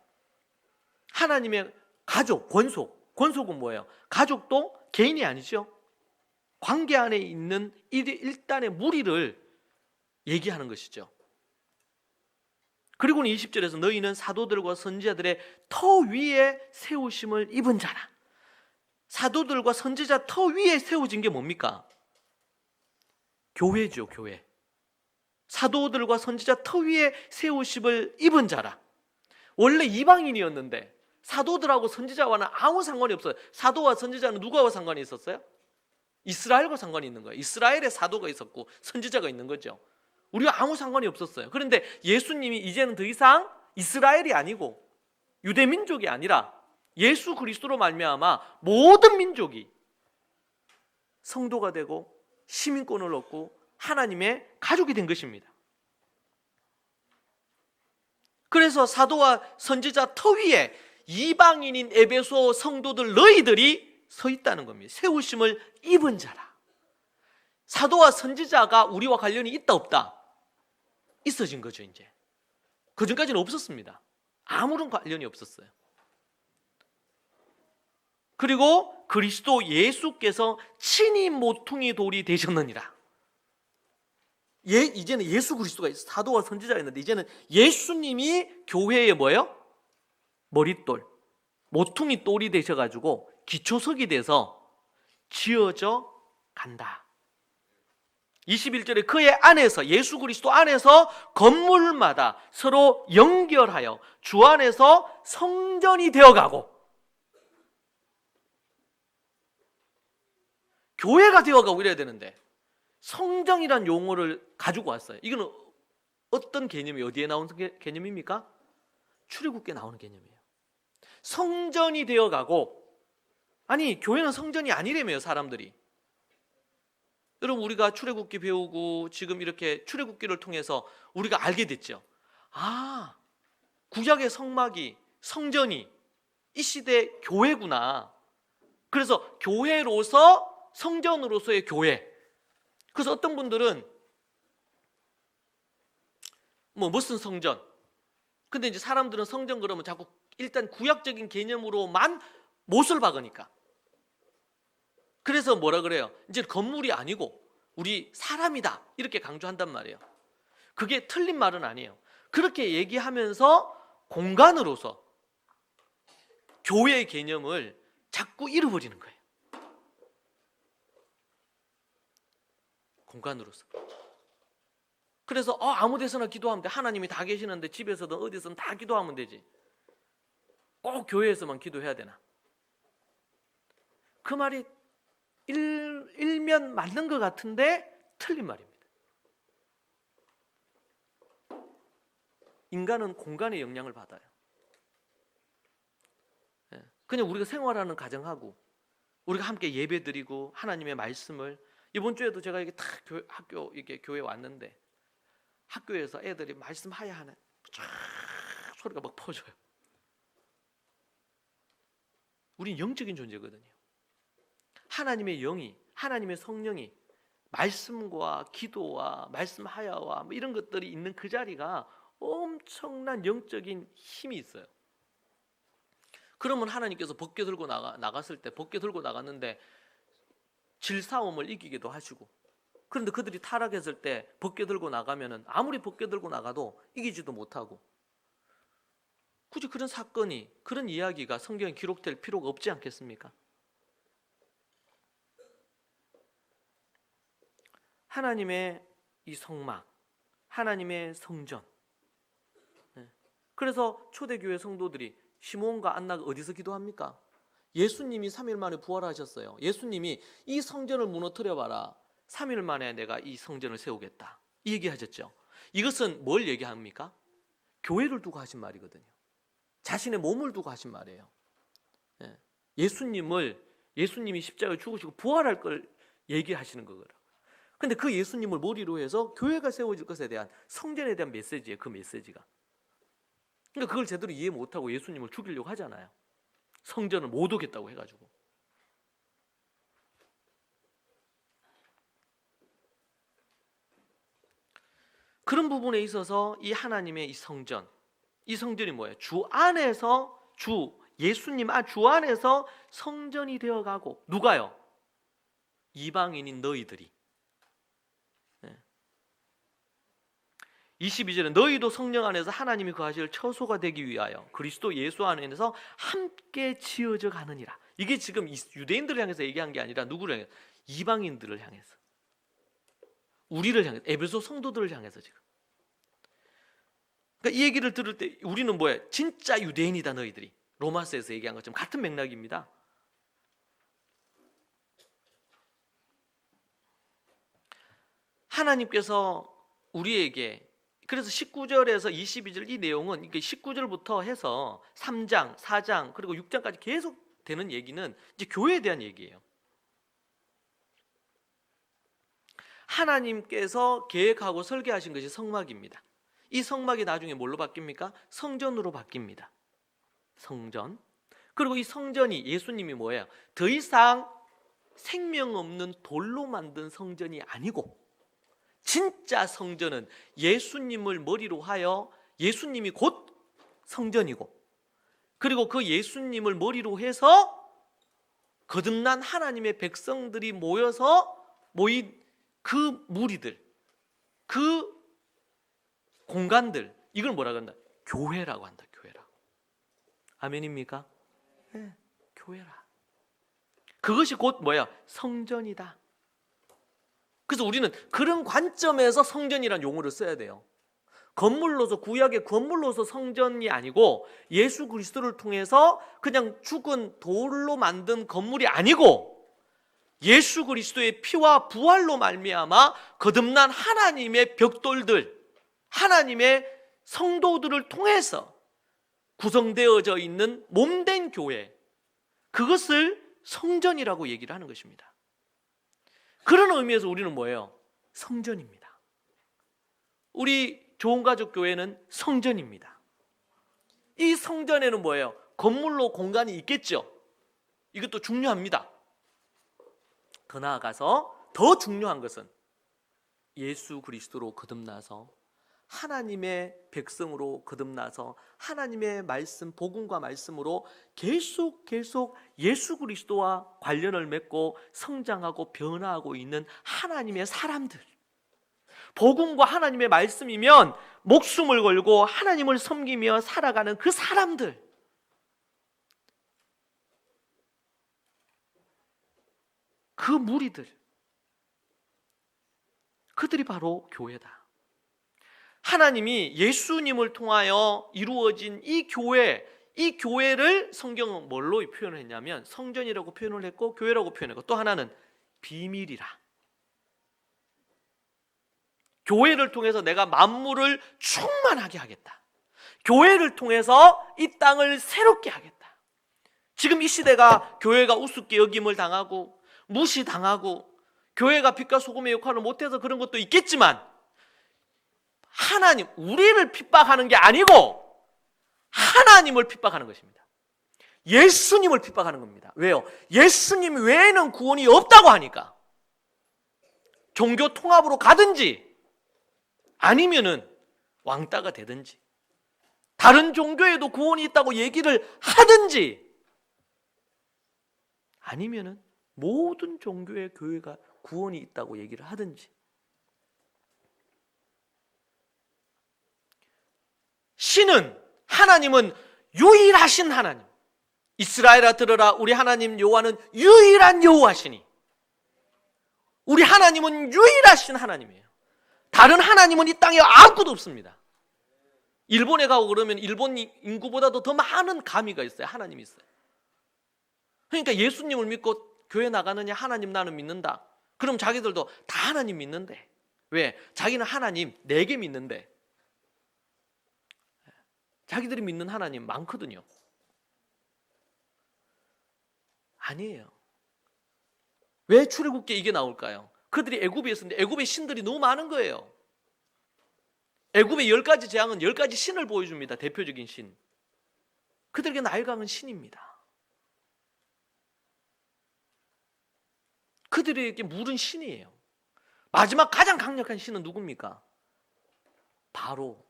하나님의 가족, 권속은 뭐예요? 가족도 개인이 아니죠. 관계 안에 있는 일단의 무리를 얘기하는 것이죠. 그리고는 20절에서 너희는 사도들과 선지자들의 터 위에 세우심을 입은 자라. 사도들과 선지자 터 위에 세워진 게 뭡니까? 교회죠, 교회. 사도들과 선지자 터 위에 세우심을 입은 자라. 원래 이방인이었는데 사도들하고 선지자와는 아무 상관이 없어요. 사도와 선지자는 누구와 상관이 있었어요? 이스라엘과 상관이 있는 거예요. 이스라엘에 사도가 있었고 선지자가 있는 거죠. 우리가 아무 상관이 없었어요. 그런데 예수님이 이제는 더 이상 이스라엘이 아니고 유대 민족이 아니라 예수 그리스도로 말미암아 모든 민족이 성도가 되고 시민권을 얻고 하나님의 가족이 된 것입니다. 그래서 사도와 선지자 터 위에 이방인인 에베소 성도들 너희들이 서 있다는 겁니다. 세우심을 입은 자라. 사도와 선지자가 우리와 관련이 있다 없다? 있어진 거죠. 이제 그전까지는 없었습니다. 아무런 관련이 없었어요. 그리고 그리스도 예수께서 친히 모퉁이 돌이 되셨느니라. 이제는 예수 그리스도가 사도와 선지자였는데 이제는 예수님이 교회의 뭐예요? 머릿돌, 모퉁이 돌이 되셔가지고 기초석이 돼서 지어져 간다. 21절에 그의 안에서, 예수 그리스도 안에서 건물마다 서로 연결하여 주 안에서 성전이 되어가고, 교회가 되어가고 이래야 되는데 성전이란 용어를 가지고 왔어요. 이거는 어떤 개념이 어디에 나오는 개념입니까? 출애굽기에 나오는 개념이에요. 성전이 되어가고, 아니 교회는 성전이 아니라며요. 사람들이. 여러분 우리가 출애굽기 배우고 지금 이렇게 출애굽기를 통해서 우리가 알게 됐죠. 아, 구약의 성막이, 성전이 이 시대 교회구나. 그래서 교회로서, 성전으로서의 교회. 그래서 어떤 분들은 무슨 성전, 근데 이제 사람들은 성전 그러면 자꾸 일단 구약적인 개념으로만 못을 박으니까, 그래서 뭐라 그래요? 이제 건물이 아니고 우리 사람이다 이렇게 강조한단 말이에요. 그게 틀린 말은 아니에요. 그렇게 얘기하면서 공간으로서 교회의 개념을 자꾸 잃어버리는 거예요. 공간으로서. 그래서 아무 데서나 기도하면 돼. 하나님이 다 계시는데 집에서든 어디서든 다 기도하면 되지. 꼭 교회에서만 기도해야 되나? 그 말이 일면 맞는 것 같은데 틀린 말입니다. 인간은 공간의 영향을 받아요. 그냥 우리가 생활하는 가정하고 우리가 함께 예배드리고 하나님의 말씀을, 이번 주에도 제가 이게 딱 학교 이게 교회 왔는데 학교에서 애들이 말씀하야 하는 쫙 소리가 막 퍼져요. 우린 영적인 존재거든요. 하나님의 영이, 하나님의 성령이 말씀과 기도와 말씀하야와 이런 것들이 있는 그 자리가 엄청난 영적인 힘이 있어요. 그러면 하나님께서 법궤 들고 나갔을 때, 법궤 들고 나갔는데 질싸움을 이기기도 하시고, 그런데 그들이 타락했을 때 법궤 들고 나가면은 아무리 법궤 들고 나가도 이기지도 못하고, 굳이 그런 사건이, 그런 이야기가 성경에 기록될 필요가 없지 않겠습니까? 하나님의 이 성막, 하나님의 성전. 그래서 초대교회 성도들이, 시몬과 안나가 어디서 기도합니까? 예수님이 3일 만에 부활하셨어요. 예수님이 이 성전을 무너뜨려 봐라. 3일 만에 내가 이 성전을 세우겠다. 이 얘기하셨죠. 이것은 뭘 얘기합니까? 교회를 두고 하신 말이거든요. 자신의 몸을 두고 하신 말이에요. 예수님이 십자가에 죽으시고 부활할 걸 얘기하시는 거거든요. 근데 그 예수님을 머리로 해서 교회가 세워질 것에 대한, 성전에 대한 메시지예요. 그 메시지가. 그러니까 그걸 제대로 이해 못하고 예수님을 죽이려고 하잖아요. 성전을 못 오겠다고 해가지고. 그런 부분에 있어서 이 하나님의 이 성전, 이 성전이 뭐예요? 주 안에서, 예수님 주 안에서 성전이 되어가고, 누가요? 이방인인 너희들이. 22절에 너희도 성령 안에서 하나님이 거하실 처소가 되기 위하여 그리스도 예수 안에서 함께 지어져 가느니라. 이게 지금 유대인들을 향해서 얘기한 게 아니라 누구를 향해서? 이방인들을 향해서. 우리를 향해, 에베소 성도들을 향해서 지금. 그러니까 이 얘기를 들을 때 우리는 뭐야? 진짜 유대인이다 너희들이. 로마서에서 얘기한 것처럼 같은 맥락입니다. 하나님께서 우리에게, 그래서 19절에서 22절 이 내용은, 이게 19절부터 해서 3장, 4장 그리고 6장까지 계속 되는 얘기는 이제 교회에 대한 얘기예요. 하나님께서 계획하고 설계하신 것이 성막입니다. 이 성막이 나중에 뭘로 바뀝니까? 성전으로 바뀝니다. 성전. 그리고 이 성전이, 예수님이 뭐예요? 더 이상 생명 없는 돌로 만든 성전이 아니고, 진짜 성전은 예수님을 머리로 하여, 예수님이 곧 성전이고, 그리고 그 예수님을 머리로 해서 거듭난 하나님의 백성들이 모여서 모인 그 무리들, 그 공간들, 이걸 뭐라고 한다? 교회라고 한다. 교회라고. 아멘입니까? 네, 교회라. 그것이 곧 뭐야? 성전이다. 그래서 우리는 그런 관점에서 성전이라는 용어를 써야 돼요. 건물로서, 구약의 건물로서 성전이 아니고, 예수 그리스도를 통해서 그냥 죽은 돌로 만든 건물이 아니고, 예수 그리스도의 피와 부활로 말미암아 거듭난 하나님의 벽돌들, 하나님의 성도들을 통해서 구성되어져 있는 몸된 교회, 그것을 성전이라고 얘기를 하는 것입니다. 그런 의미에서 우리는 뭐예요? 성전입니다. 우리 좋은가족교회는 성전입니다. 이 성전에는 뭐예요? 건물로 공간이 있겠죠. 이것도 중요합니다. 더 나아가서 더 중요한 것은 예수 그리스도로 거듭나서 하나님의 백성으로 거듭나서 하나님의 말씀, 복음과 말씀으로 계속 예수 그리스도와 관련을 맺고 성장하고 변화하고 있는 하나님의 사람들, 복음과 하나님의 말씀이면 목숨을 걸고 하나님을 섬기며 살아가는 그 사람들, 그 무리들, 그들이 바로 교회다. 하나님이 예수님을 통하여 이루어진 이 교회, 이 교회를 성경은 뭘로 표현을 했냐면 성전이라고 표현을 했고 교회라고 표현했고, 또 하나는 비밀이라. 교회를 통해서 내가 만물을 충만하게 하겠다. 교회를 통해서 이 땅을 새롭게 하겠다. 지금 이 시대가 교회가 우습게 여김을 당하고 무시당하고 교회가 빛과 소금의 역할을 못해서 그런 것도 있겠지만, 하나님, 우리를 핍박하는 게 아니고 하나님을 핍박하는 것입니다. 예수님을 핍박하는 겁니다. 왜요? 예수님 외에는 구원이 없다고 하니까. 종교 통합으로 가든지 아니면은 왕따가 되든지 다른 종교에도 구원이 있다고 얘기를 하든지 아니면은 모든 종교의 교회가 구원이 있다고 얘기를 하든지, 신은, 하나님은 유일하신 하나님. 이스라엘아 들으라, 우리 하나님 여호와는 유일한 여호와시니. 우리 하나님은 유일하신 하나님이에요. 다른 하나님은 이 땅에 아무것도 없습니다. 일본에 가고 그러면 일본 인구보다도 더 많은 가미가 있어요. 하나님이 있어요. 그러니까 예수님을 믿고 교회 나가느냐, 하나님 나는 믿는다. 그럼 자기들도 다 하나님 믿는데. 왜? 자기는 하나님 4개 믿는데 자기들이 믿는 하나님 많거든요. 아니에요. 왜 출애굽기에 이게 나올까요? 그들이 애굽에 있었는데 애굽의 신들이 너무 많은 거예요. 애굽의 10가지 재앙은 10가지 신을 보여줍니다. 대표적인 신. 그들에게 나일강은 신입니다. 그들에게 물은 신이에요. 마지막 가장 강력한 신은 누굽니까? 바로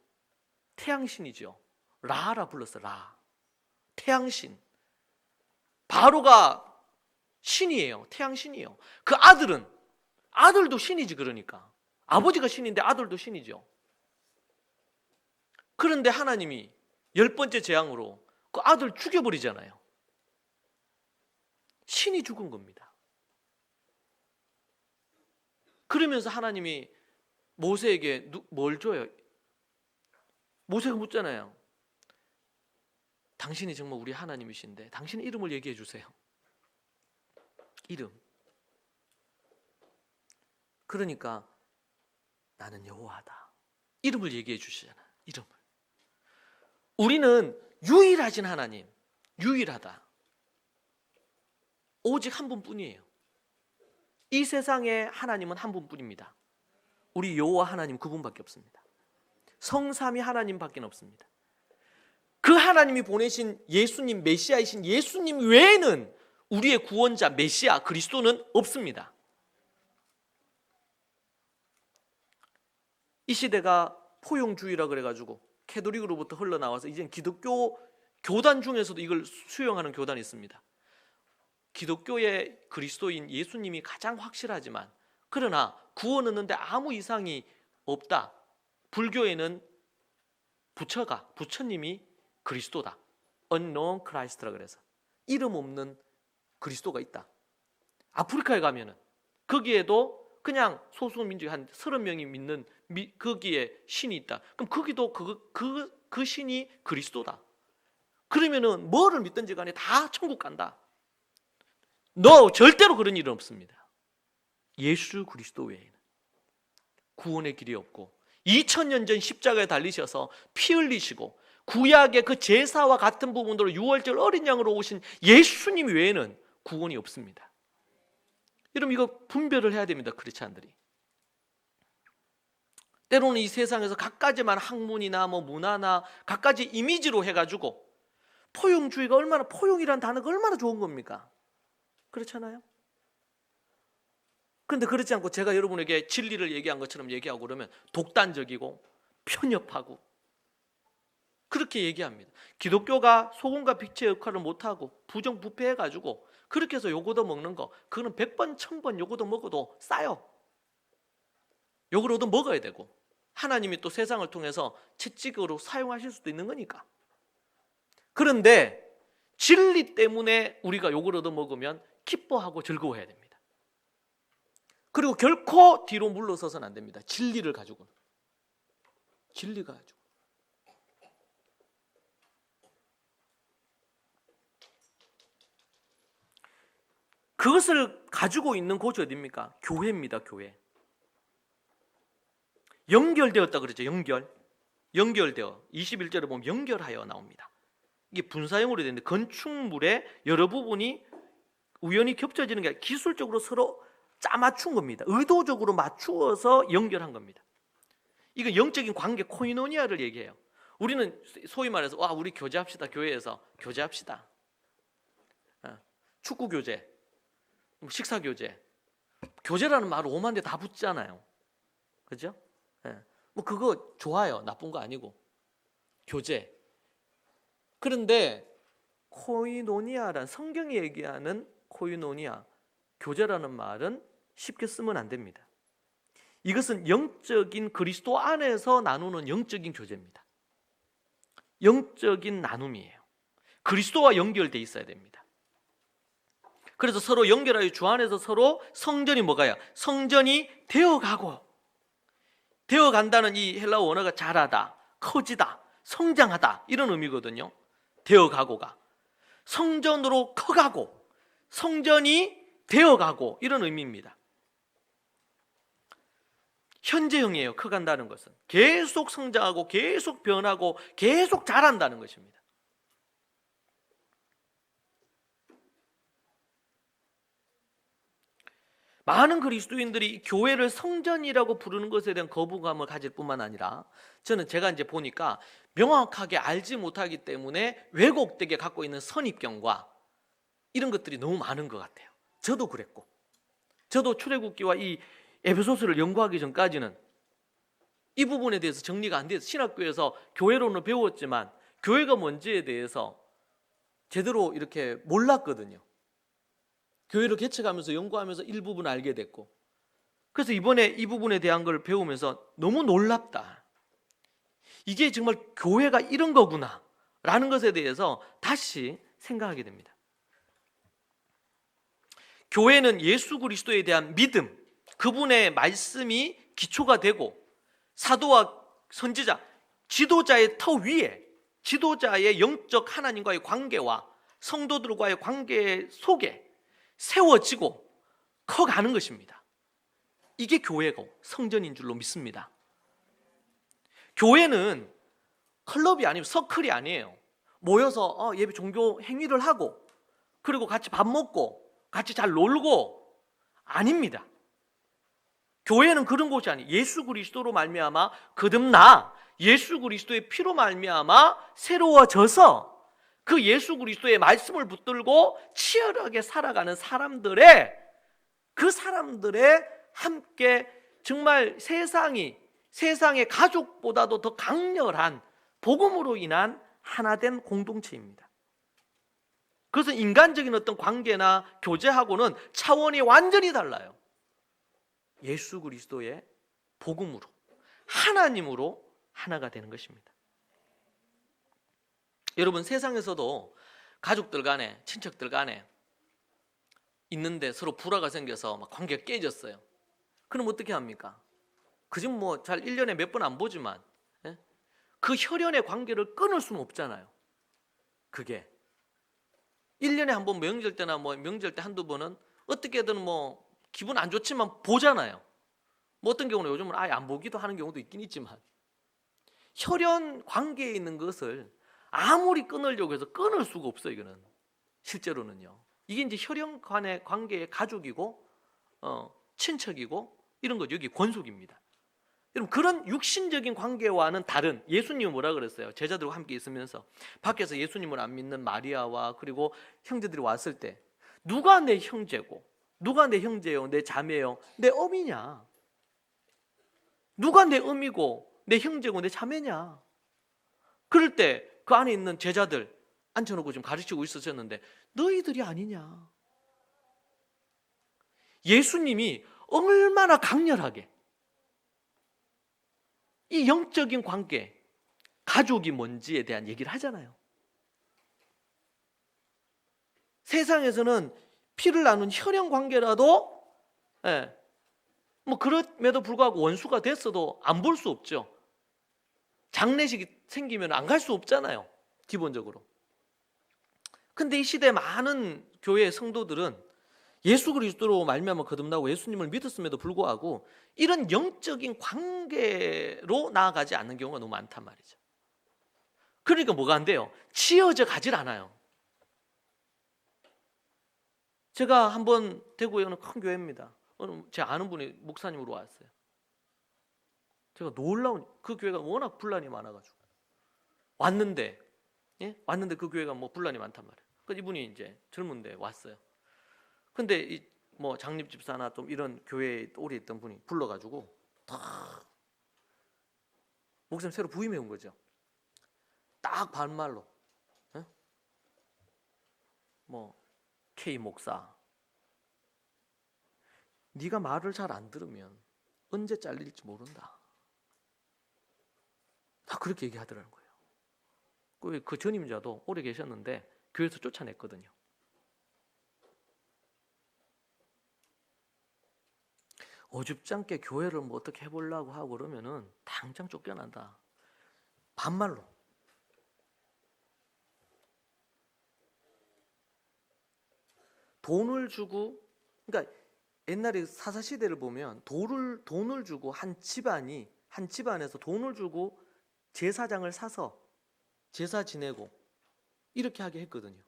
태양신이죠. 라라 불렀어. 라. 태양신. 바로가 신이에요. 태양신이에요. 그 아들도 신이지. 그러니까 아버지가 신인데 아들도 신이죠. 그런데 하나님이 10번째 재앙으로 그 아들 죽여버리잖아요. 신이 죽은 겁니다. 그러면서 하나님이 모세에게 뭘 줘요? 모세가 묻잖아요. 당신이 정말 우리 하나님이신데 당신의 이름을 얘기해 주세요. 이름. 그러니까 나는 여호와다. 이름을 얘기해 주시잖아. 이름을. 우리는 유일하신 하나님, 유일하다. 오직 한 분뿐이에요. 이 세상에 하나님은 한 분뿐입니다. 우리 여호와 하나님 그분밖에 없습니다. 성삼위 하나님밖에 없습니다. 그 하나님이 보내신 예수님, 메시아이신 예수님 외에는 우리의 구원자 메시아 그리스도는 없습니다. 이 시대가 포용주의라 그래가지고 캐톨릭으로부터 흘러나와서 이제 기독교 교단 중에서도 이걸 수용하는 교단이 있습니다. 기독교의 그리스도인 예수님이 가장 확실하지만 그러나 구원 얻는데 아무 이상이 없다. 불교에는 부처님이 그리스도다. unknown Christ라 그래서 이름 없는 그리스도가 있다. 아프리카에 가면은 거기에도 그냥 소수민족이 한 30명이 믿는 거기에 신이 있다. 그럼 거기도 그 신이 그리스도다. 그러면은 뭐를 믿든지 간에 다 천국 간다. 절대로 그런 일은 없습니다. 예수 그리스도 외에는 구원의 길이 없고 2000년 전 십자가에 달리셔서 피 흘리시고 구약의 그 제사와 같은 부분으로 유월절 어린 양으로 오신 예수님 외에는 구원이 없습니다. 여러분 이거 분별을 해야 됩니다. 크리스찬들이. 때로는 이 세상에서 갖가지만 학문이나 문화나 갖가지 이미지로 해가지고 포용주의가 얼마나, 포용이란 단어가 얼마나 좋은 겁니까? 그렇잖아요? 그런데 그렇지 않고 제가 여러분에게 진리를 얘기한 것처럼 얘기하고 그러면 독단적이고 편협하고 그렇게 얘기합니다. 기독교가 소금과 빛의 역할을 못하고 부정부패해가지고 그렇게 해서 요거도 먹는 거, 그거는 100번 1000번 요거도 먹어도 싸요. 요거로도 먹어야 되고 하나님이 또 세상을 통해서 채찍으로 사용하실 수도 있는 거니까. 그런데 진리 때문에 우리가 요거로도 먹으면 기뻐하고 즐거워해야 됩니다. 그리고 결코 뒤로 물러서서는 안 됩니다. 진리를 가지고는. 진리가 가지고. 그것을 가지고 있는 곳이 어디입니까? 교회입니다. 교회. 연결되었다 그러죠. 연결되어 21절에 보면 연결하여 나옵니다. 이게 분사형으로 되는데 건축물의 여러 부분이 우연히 겹쳐지는 게 아니라 기술적으로 서로 짜맞춘 겁니다. 의도적으로 맞추어서 연결한 겁니다. 이거 영적인 관계 코이노니아를 얘기해요. 우리는 소위 말해서 우리 교제합시다. 교회에서 교제합시다. 축구 교제, 식사 교제. 교제라는 말을 오만 대 다 붙잖아요. 그죠? 그거 좋아요. 나쁜 거 아니고. 교제. 그런데 코이노니아란 성경이 얘기하는 코이노니아, 교제라는 말은 쉽게 쓰면 안 됩니다. 이것은 영적인 그리스도 안에서 나누는 영적인 교제입니다. 영적인 나눔이에요. 그리스도와 연결돼 있어야 됩니다. 그래서 서로 연결하여 주 안에서 서로 성전이 뭐가요? 성전이 되어간다는 이 헬라어 원어가 자라다, 커지다, 성장하다 이런 의미거든요. 되어가고가 성전으로 커가고 성전이 되어가고 이런 의미입니다. 현재형이에요. 커간다는 것은 계속 성장하고 계속 변하고 계속 자란다는 것입니다. 많은 그리스도인들이 교회를 성전이라고 부르는 것에 대한 거부감을 가질 뿐만 아니라 제가 이제 보니까 명확하게 알지 못하기 때문에 왜곡되게 갖고 있는 선입견과 이런 것들이 너무 많은 것 같아요. 저도 그랬고, 저도 출애굽기와 이 에베소서를 연구하기 전까지는 이 부분에 대해서 정리가 안 돼서 신학교에서 교회론을 배웠지만 교회가 뭔지에 대해서 제대로 이렇게 몰랐거든요. 교회를 개척하면서 연구하면서 일부분 알게 됐고, 그래서 이번에 이 부분에 대한 걸 배우면서 너무 놀랍다. 이게 정말 교회가 이런 거구나 라는 것에 대해서 다시 생각하게 됩니다. 교회는 예수 그리스도에 대한 믿음, 그분의 말씀이 기초가 되고 사도와 선지자, 지도자의 터 위에 지도자의 영적 하나님과의 관계와 성도들과의 관계 속에 세워지고 커가는 것입니다. 이게 교회고 성전인 줄로 믿습니다. 교회는 클럽이 아니고 서클이 아니에요. 모여서 예배 종교 행위를 하고 그리고 같이 밥 먹고 같이 잘 놀고 아닙니다. 교회는 그런 곳이 아니에요. 예수 그리스도로 말미암아 거듭나 예수 그리스도의 피로 말미암아 새로워져서 그 예수 그리스도의 말씀을 붙들고 치열하게 살아가는 사람들의 그 사람들의 함께 정말 세상의 가족보다도 더 강렬한 복음으로 인한 하나된 공동체입니다. 그래서 인간적인 어떤 관계나 교제하고는 차원이 완전히 달라요. 예수 그리스도의 복음으로 하나님으로 하나가 되는 것입니다. 여러분, 세상에서도 가족들 간에 친척들 간에 있는데 서로 불화가 생겨서 막 관계가 깨졌어요. 그럼 어떻게 합니까? 그중 뭐 잘 1년에 몇 번 안 보지만 그 혈연의 관계를 끊을 수는 없잖아요. 그게 1년에 한 번 명절 때나 뭐 명절 때 한두 번은 어떻게든 뭐 기분 안 좋지만 보잖아요. 뭐 어떤 경우는 요즘은 아예 안 보기도 하는 경우도 있긴 있지만 혈연 관계에 있는 것을 아무리 끊으려고 해서 끊을 수가 없어요. 이거는 실제로는요. 이게 이제 혈연 간의 관계의 가족이고 친척이고 이런 거죠. 여기 권속입니다. 여러분, 그런 육신적인 관계와는 다른, 예수님은 뭐라 그랬어요? 제자들과 함께 있으면서 밖에서 예수님을 안 믿는 마리아와 그리고 형제들이 왔을 때 누가 내 형제고 누가 내 형제요 내 자매요 내 어미냐, 누가 내 어미고 내 형제고 내 자매냐. 그럴 때 그 안에 있는 제자들 앉혀놓고 지금 가르치고 있었는데 너희들이 아니냐. 예수님이 얼마나 강렬하게 이 영적인 관계, 가족이 뭔지에 대한 얘기를 하잖아요. 세상에서는 피를 나눈 혈연 관계라도 뭐 그럼에도 불구하고 원수가 됐어도 안 볼 수 없죠. 장례식이 생기면 안 갈 수 없잖아요, 기본적으로. 근데 이 시대 많은 교회의 성도들은 예수 그리스도로 말미암아 거듭나고 예수님을 믿었음에도 불구하고 이런 영적인 관계로 나아가지 않는 경우가 너무 많단 말이죠. 그러니까 뭐가 안 돼요? 치어져 가질 않아요. 제가 한번 대구에 어느 큰 교회입니다. 제 아는 분이 목사님으로 왔어요. 제가 놀라운, 그 교회가 워낙 분란이 많아가지고 왔는데 그 교회가 뭐 분란이 많단 말이에요. 그래서 이분이 이제 젊은데 왔어요. 근데 이 뭐 장립 집사나 좀 이런 교회에 오래 있던 분이 불러가지고 딱 목사님 새로 부임해 온 거죠. 딱 반말로 뭐 K 목사, 네가 말을 잘 안 들으면 언제 잘릴지 모른다. 다 그렇게 얘기하더라는 거예요. 그 전임자도 오래 계셨는데 교회에서 쫓아냈거든요. 어줍지 않게 교회를 뭐 어떻게 해보려고 하고 그러면은 당장 쫓겨난다. 반말로. 돈을 주고, 그러니까 옛날에 사사시대를 보면 돈을 주고 한 집안에서 돈을 주고 제사장을 사서 제사 지내고 이렇게 하게 했거든요.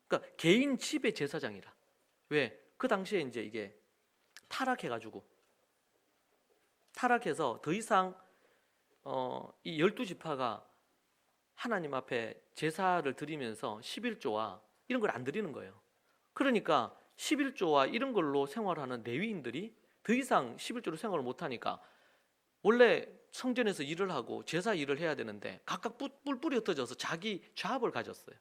그러니까 개인 집의 제사장이라. 왜? 그 당시에 이제 이게 타락해서 더 이상 이 12지파가 하나님 앞에 제사를 드리면서 11조와 이런 걸 안 드리는 거예요. 그러니까 11조와 이런 걸로 생활하는 레위인들이 더 이상 11조로 생활을 못하니까 원래 성전에서 일을 하고 제사 일을 해야 되는데 각각 뿔뿔이 흩어져서 자기 잡을 가졌어요.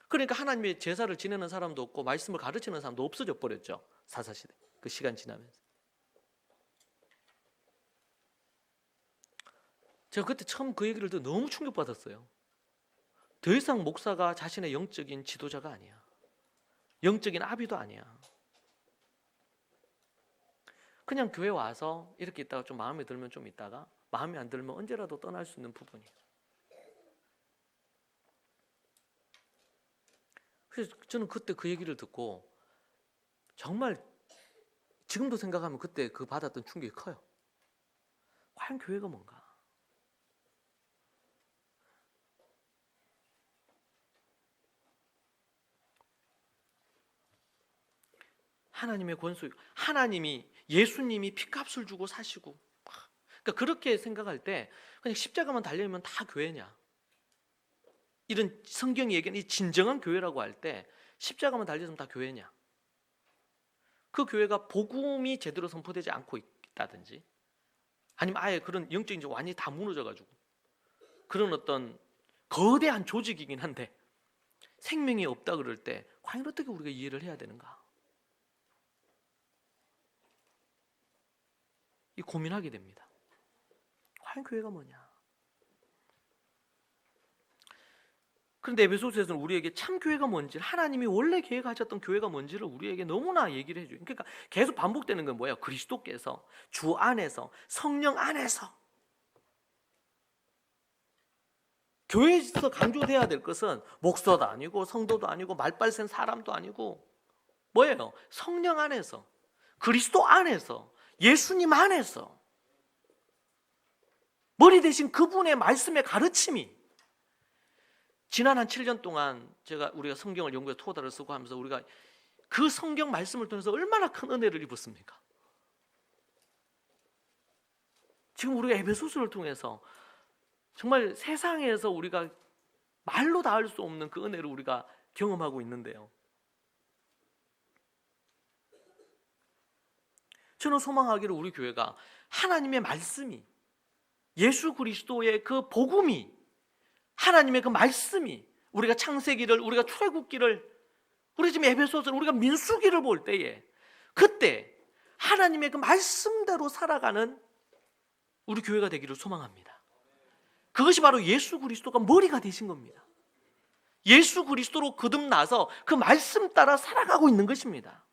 그러니까 하나님의 제사를 지내는 사람도 없고 말씀을 가르치는 사람도 없어져 버렸죠. 사사시대 그 시간 지나면서. 제가 그때 처음 그 얘기를 듣고 너무 충격받았어요. 더 이상 목사가 자신의 영적인 지도자가 아니야. 영적인 아비도 아니야. 그냥 교회 와서 이렇게 있다가 좀 마음에 들면 좀 있다가 마음에 안 들면 언제라도 떠날 수 있는 부분이에요. 그래서 저는 그때 그 얘기를 듣고 정말 지금도 생각하면 그때 그 받았던 충격이 커요. 과연 교회가 뭔가? 하나님의 권수, 하나님이 예수님이 피값을 주고 사시고, 그러니까 그렇게 생각할 때 그냥 십자가만 달려면 다 교회냐? 이런 성경이 얘기하는 이 진정한 교회라고 할 때 십자가만 달려서 다 교회냐? 그 교회가 복음이 제대로 선포되지 않고 있다든지, 아니면 아예 그런 영적인 완전히 다 무너져가지고 그런 어떤 거대한 조직이긴 한데 생명이 없다 그럴 때 과연 어떻게 우리가 이해를 해야 되는가? 이 고민하게 됩니다. 과연 교회가 뭐냐? 그런데 에베소서에서는 우리에게 참 교회가 뭔지, 하나님이 원래 계획하셨던 교회가 뭔지를 우리에게 너무나 얘기를 해줘요. 그러니까 계속 반복되는 건 뭐예요? 그리스도께서 주 안에서, 성령 안에서. 교회에서 강조돼야 될 것은 목사도 아니고 성도도 아니고 말빨 센 사람도 아니고 뭐예요? 성령 안에서, 그리스도 안에서, 예수님 안에서 머리 대신 그분의 말씀의 가르침이, 지난 한 7년 동안 우리가 성경을 연구해 토다를 쓰고 하면서 우리가 그 성경 말씀을 통해서 얼마나 큰 은혜를 입었습니까? 지금 우리가 에베소서를 통해서 정말 세상에서 우리가 말로 다 할 수 없는 그 은혜를 우리가 경험하고 있는데요. 저는 소망하기를 우리 교회가 하나님의 말씀이, 예수 그리스도의 그 복음이, 하나님의 그 말씀이, 우리가 창세기를, 우리가 출애굽기를, 우리 지금 에베소서를, 우리가 민수기를 볼 때에 그때 하나님의 그 말씀대로 살아가는 우리 교회가 되기를 소망합니다. 그것이 바로 예수 그리스도가 머리가 되신 겁니다. 예수 그리스도로 거듭나서 그 말씀 따라 살아가고 있는 것입니다.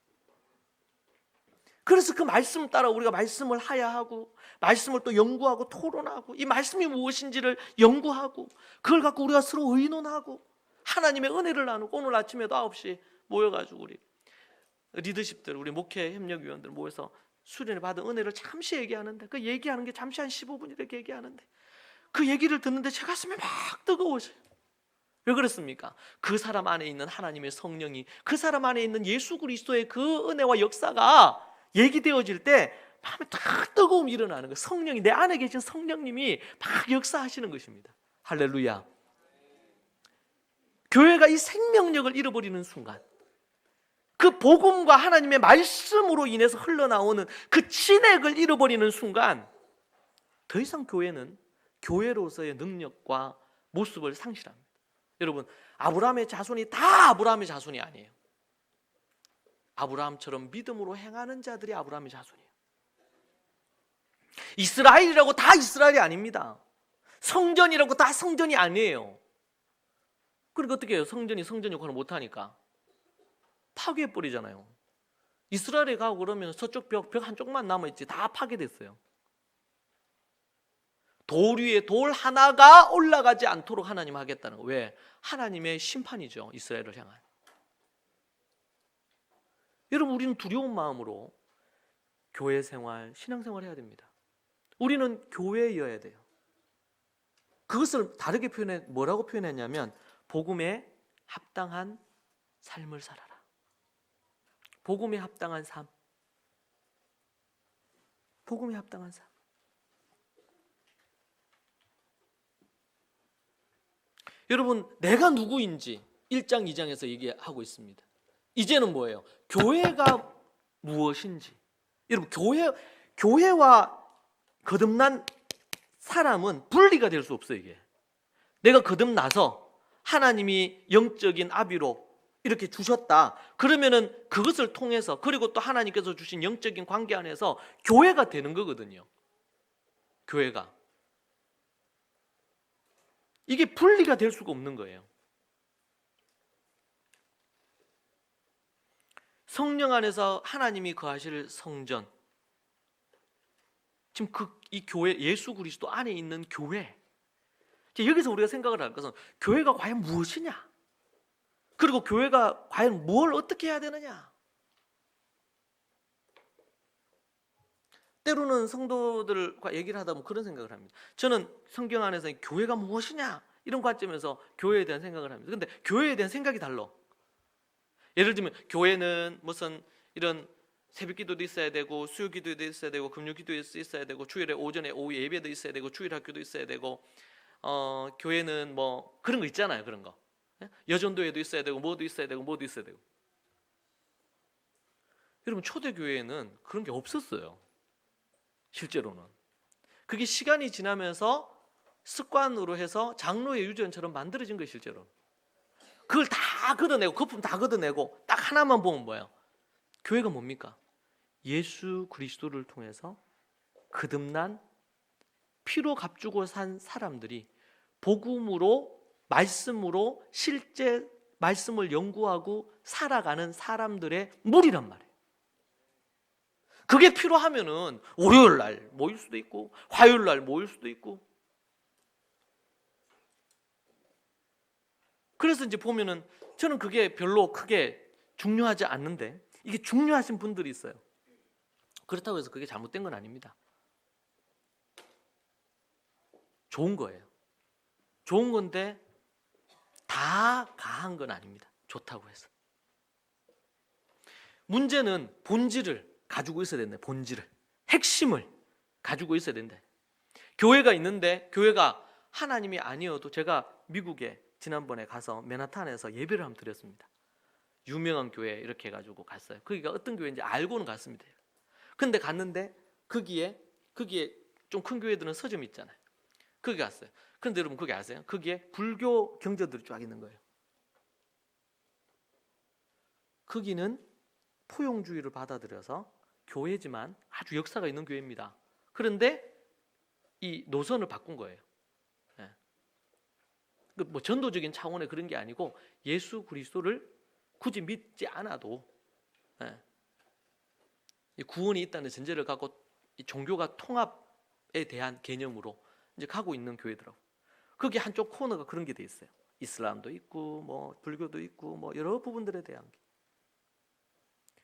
그래서 그 말씀 따라 우리가 말씀을 하야하고, 말씀을 또 연구하고 토론하고, 이 말씀이 무엇인지를 연구하고, 그걸 갖고 우리가 서로 의논하고 하나님의 은혜를 나누고, 오늘 아침에도 9시 모여가지고 우리 리더십들, 우리 목회 협력위원들 모여서 수련회 받은 은혜를 잠시 얘기하는데, 그 얘기하는 게 잠시 한 15분 이렇게 얘기하는데, 그 얘기를 듣는데 제 가슴이 막 뜨거워져요. 왜 그렇습니까? 그 사람 안에 있는 하나님의 성령이, 그 사람 안에 있는 예수 그리스도의 그 은혜와 역사가 얘기되어질 때 마음에 딱 뜨거움이 일어나는 거예요. 성령이, 내 안에 계신 성령님이 막 역사하시는 것입니다. 할렐루야. 교회가 이 생명력을 잃어버리는 순간, 그 복음과 하나님의 말씀으로 인해서 흘러나오는 그 진액을 잃어버리는 순간, 더 이상 교회는 교회로서의 능력과 모습을 상실합니다. 여러분, 아브라함의 자손이 다 아브라함의 자손이 아니에요. 아브라함처럼 믿음으로 행하는 자들이 아브라함의 자손이에요. 이스라엘이라고 다 이스라엘이 아닙니다. 성전이라고 다 성전이 아니에요. 그러니까 어떻게 해요? 성전 역할을 못하니까 파괴해버리잖아요. 이스라엘에 가고 그러면 서쪽 벽 한쪽만 남아있지, 다 파괴됐어요. 돌 위에 돌 하나가 올라가지 않도록 하나님 하겠다는 거. 왜? 하나님의 심판이죠, 이스라엘을 향한. 여러분, 우리는 두려운 마음으로 교회 생활, 신앙생활 해야 됩니다. 우리는 교회여야 돼요. 그것을 다르게 뭐라고 표현했냐면 복음에 합당한 삶을 살아라. 복음에 합당한 삶. 복음에 합당한 삶. 여러분, 내가 누구인지 1장 2장에서 얘기하고 있습니다. 이제는 뭐예요? 교회가 무엇인지. 여러분, 교회와 거듭난 사람은 분리가 될 수 없어요. 이게 내가 거듭나서 하나님이 영적인 아비로 이렇게 주셨다, 그러면은 그것을 통해서, 그리고 또 하나님께서 주신 영적인 관계 안에서 교회가 되는 거거든요. 교회가 이게 분리가 될 수가 없는 거예요. 성령 안에서 하나님이 거하실 성전, 지금 이 교회, 예수 그리스도 안에 있는 교회. 여기서 우리가 생각을 할 것은 교회가 과연 무엇이냐? 그리고 교회가 과연 뭘 어떻게 해야 되느냐? 때로는 성도들과 얘기를 하다 보면 그런 생각을 합니다. 저는 성경 안에서 교회가 무엇이냐? 이런 관점에서 교회에 대한 생각을 합니다. 근데 교회에 대한 생각이 달라. 예를 들면 교회는 무슨 이런 새벽 기도도 있어야 되고, 수요 기도도 있어야 되고, 금요 기도도 있어야 되고, 주일에 오전에 오후 예배도 있어야 되고, 주일 학교도 있어야 되고, 교회는 뭐 그런 거 있잖아요. 그런 거. 여전도회도 있어야 되고, 뭐도 있어야 되고, 뭐도 있어야 되고. 여러분, 초대교회에는 그런 게 없었어요. 실제로는. 그게 시간이 지나면서 습관으로 해서 장로의 유전처럼 만들어진 거예요. 실제로. 그걸 다 걷어내고, 거품 다 걷어내고 딱 하나만 보면 뭐예요? 교회가 뭡니까? 예수 그리스도를 통해서 거듭난 피로 값주고 산 사람들이 복음으로, 말씀으로 실제 말씀을 연구하고 살아가는 사람들의 무리란 말이에요. 그게 필요하면은 월요일 날 모일 수도 있고, 화요일 날 모일 수도 있고. 그래서 이제 보면은 저는 그게 별로 크게 중요하지 않는데, 이게 중요하신 분들이 있어요. 그렇다고 해서 그게 잘못된 건 아닙니다. 좋은 거예요. 좋은 건데 다 가한 건 아닙니다. 좋다고 해서. 문제는 본질을 가지고 있어야 된다. 본질을, 핵심을 가지고 있어야 된다. 교회가 있는데 교회가 하나님이 아니어도, 제가 미국에 지난번에 가서 맨하탄에서 예배를 한번 드렸습니다. 유명한 교회 이렇게 해가지고 갔어요. 거기가 어떤 교회인지 알고는 갔습니다. 근데 갔는데 거기에 좀 큰 교회들은 서점이 있잖아요. 거기 갔어요. 그런데 여러분 거기 아세요? 거기에 불교 경전들이 쫙 있는 거예요. 거기는 포용주의를 받아들여서 교회지만 아주 역사가 있는 교회입니다. 그런데 이 노선을 바꾼 거예요. 뭐 전도적인 차원의 그런 게 아니고, 예수 그리스도를 굳이 믿지 않아도 구원이 있다는 전제를 갖고 이 종교가 통합에 대한 개념으로 이제 가고 있는 교회더라고. 거기 한쪽 코너가 그런 게 돼 있어요. 이슬람도 있고, 뭐 불교도 있고, 뭐 여러 부분들에 대한 게.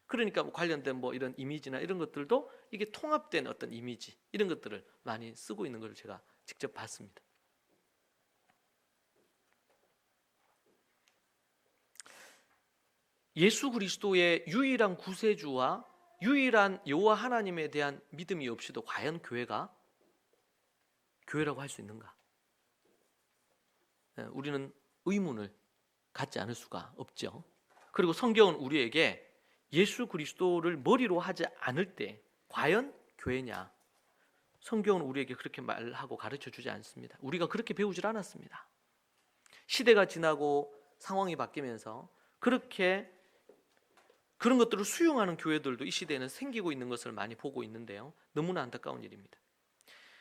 그러니까 뭐 관련된 뭐 이런 이미지나 이런 것들도 이게 통합된 어떤 이미지, 이런 것들을 많이 쓰고 있는 걸 제가 직접 봤습니다. 예수 그리스도의 유일한 구세주와 유일한 여호와 하나님에 대한 믿음이 없이도 과연 교회가 교회라고 할 수 있는가? 우리는 의문을 갖지 않을 수가 없죠. 그리고 성경은 우리에게 예수 그리스도를 머리로 하지 않을 때 과연 교회냐? 성경은 우리에게 그렇게 말하고 가르쳐 주지 않습니다. 우리가 그렇게 배우질 않았습니다. 시대가 지나고 상황이 바뀌면서 그런 것들을 수용하는 교회들도 이 시대에는 생기고 있는 것을 많이 보고 있는데요. 너무나 안타까운 일입니다.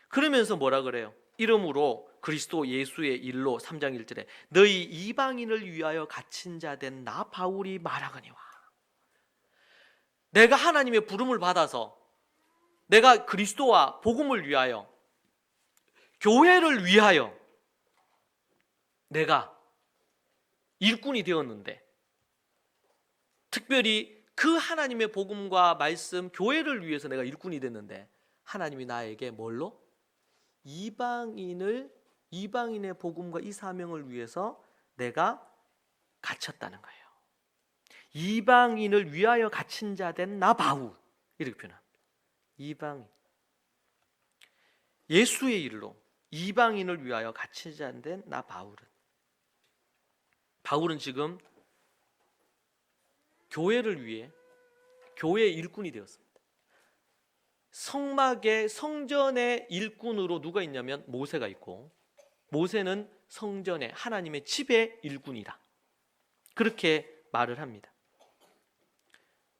그러면서 뭐라 그래요? 이러므로 그리스도 예수의 일로 3장 1절에 너희 이방인을 위하여 갇힌 자 된 나 바울이 말하거니와. 내가 하나님의 부름을 받아서 내가 그리스도와 복음을 위하여, 교회를 위하여 내가 일꾼이 되었는데, 특별히 그 하나님의 복음과 말씀, 교회를 위해서 내가 일꾼이 됐는데, 하나님이 나에게 뭘로? 이방인의 복음과 이 사명을 위해서 내가 갇혔다는 거예요. 이방인을 위하여 갇힌 자 된 나 바울, 이렇게 표현합니다. 이방인, 예수의 일로 이방인을 위하여 갇힌 자 된 나 바울은 지금 교회를 위해 교회의 일꾼이 되었습니다. 성전의 일꾼으로 누가 있냐면 모세가 있고, 모세는 성전의 하나님의 집의 일꾼이다, 그렇게 말을 합니다.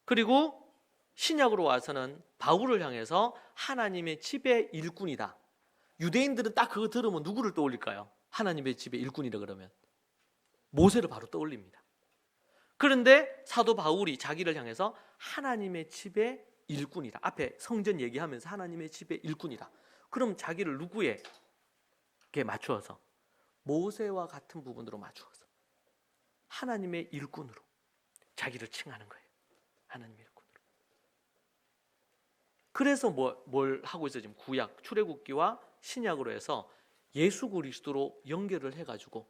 그리고 신약으로 와서는 바울을 향해서 하나님의 집의 일꾼이다. 유대인들은 딱 그거 들으면 누구를 떠올릴까요? 하나님의 집의 일꾼이라 그러면 모세를 바로 떠올립니다. 그런데 사도 바울이 자기를 향해서 하나님의 집의 일꾼이라. 앞에 성전 얘기하면서 하나님의 집의 일꾼이라. 그럼 자기를 누구에게 맞추어서? 모세와 같은 부분으로 맞추어서 하나님의 일꾼으로 자기를 칭하는 거예요. 하나님의 일꾼으로. 그래서 뭘 하고 있어요? 지금 구약, 출애굽기와 신약으로 해서 예수 그리스도로 연결을 해가지고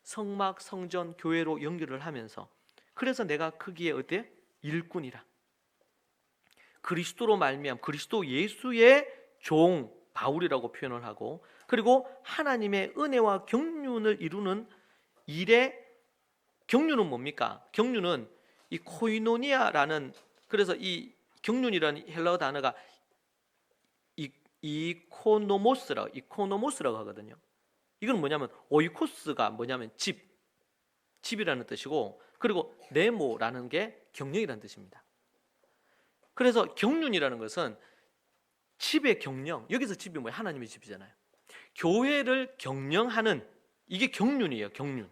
성막, 성전, 교회로 연결을 하면서, 그래서 내가 거기에 어때? 일꾼이라. 그리스도로 말미암 그리스도 예수의 종 바울이라고 표현을 하고, 그리고 하나님의 은혜와 경륜을 이루는 일의 경륜은 뭡니까? 경륜은 이 코이노니아라는, 그래서 이 경륜이라는 헬라어 단어가 이코노모스라고 하거든요. 이건 뭐냐면 오이코스가 뭐냐면 집이라는 뜻이고, 그리고 네모라는 게 경영이라는 뜻입니다. 그래서 경륜이라는 것은 집의 경영, 여기서 집이 뭐예요? 하나님의 집이잖아요. 교회를 경영하는, 이게 경륜이에요. 경륜.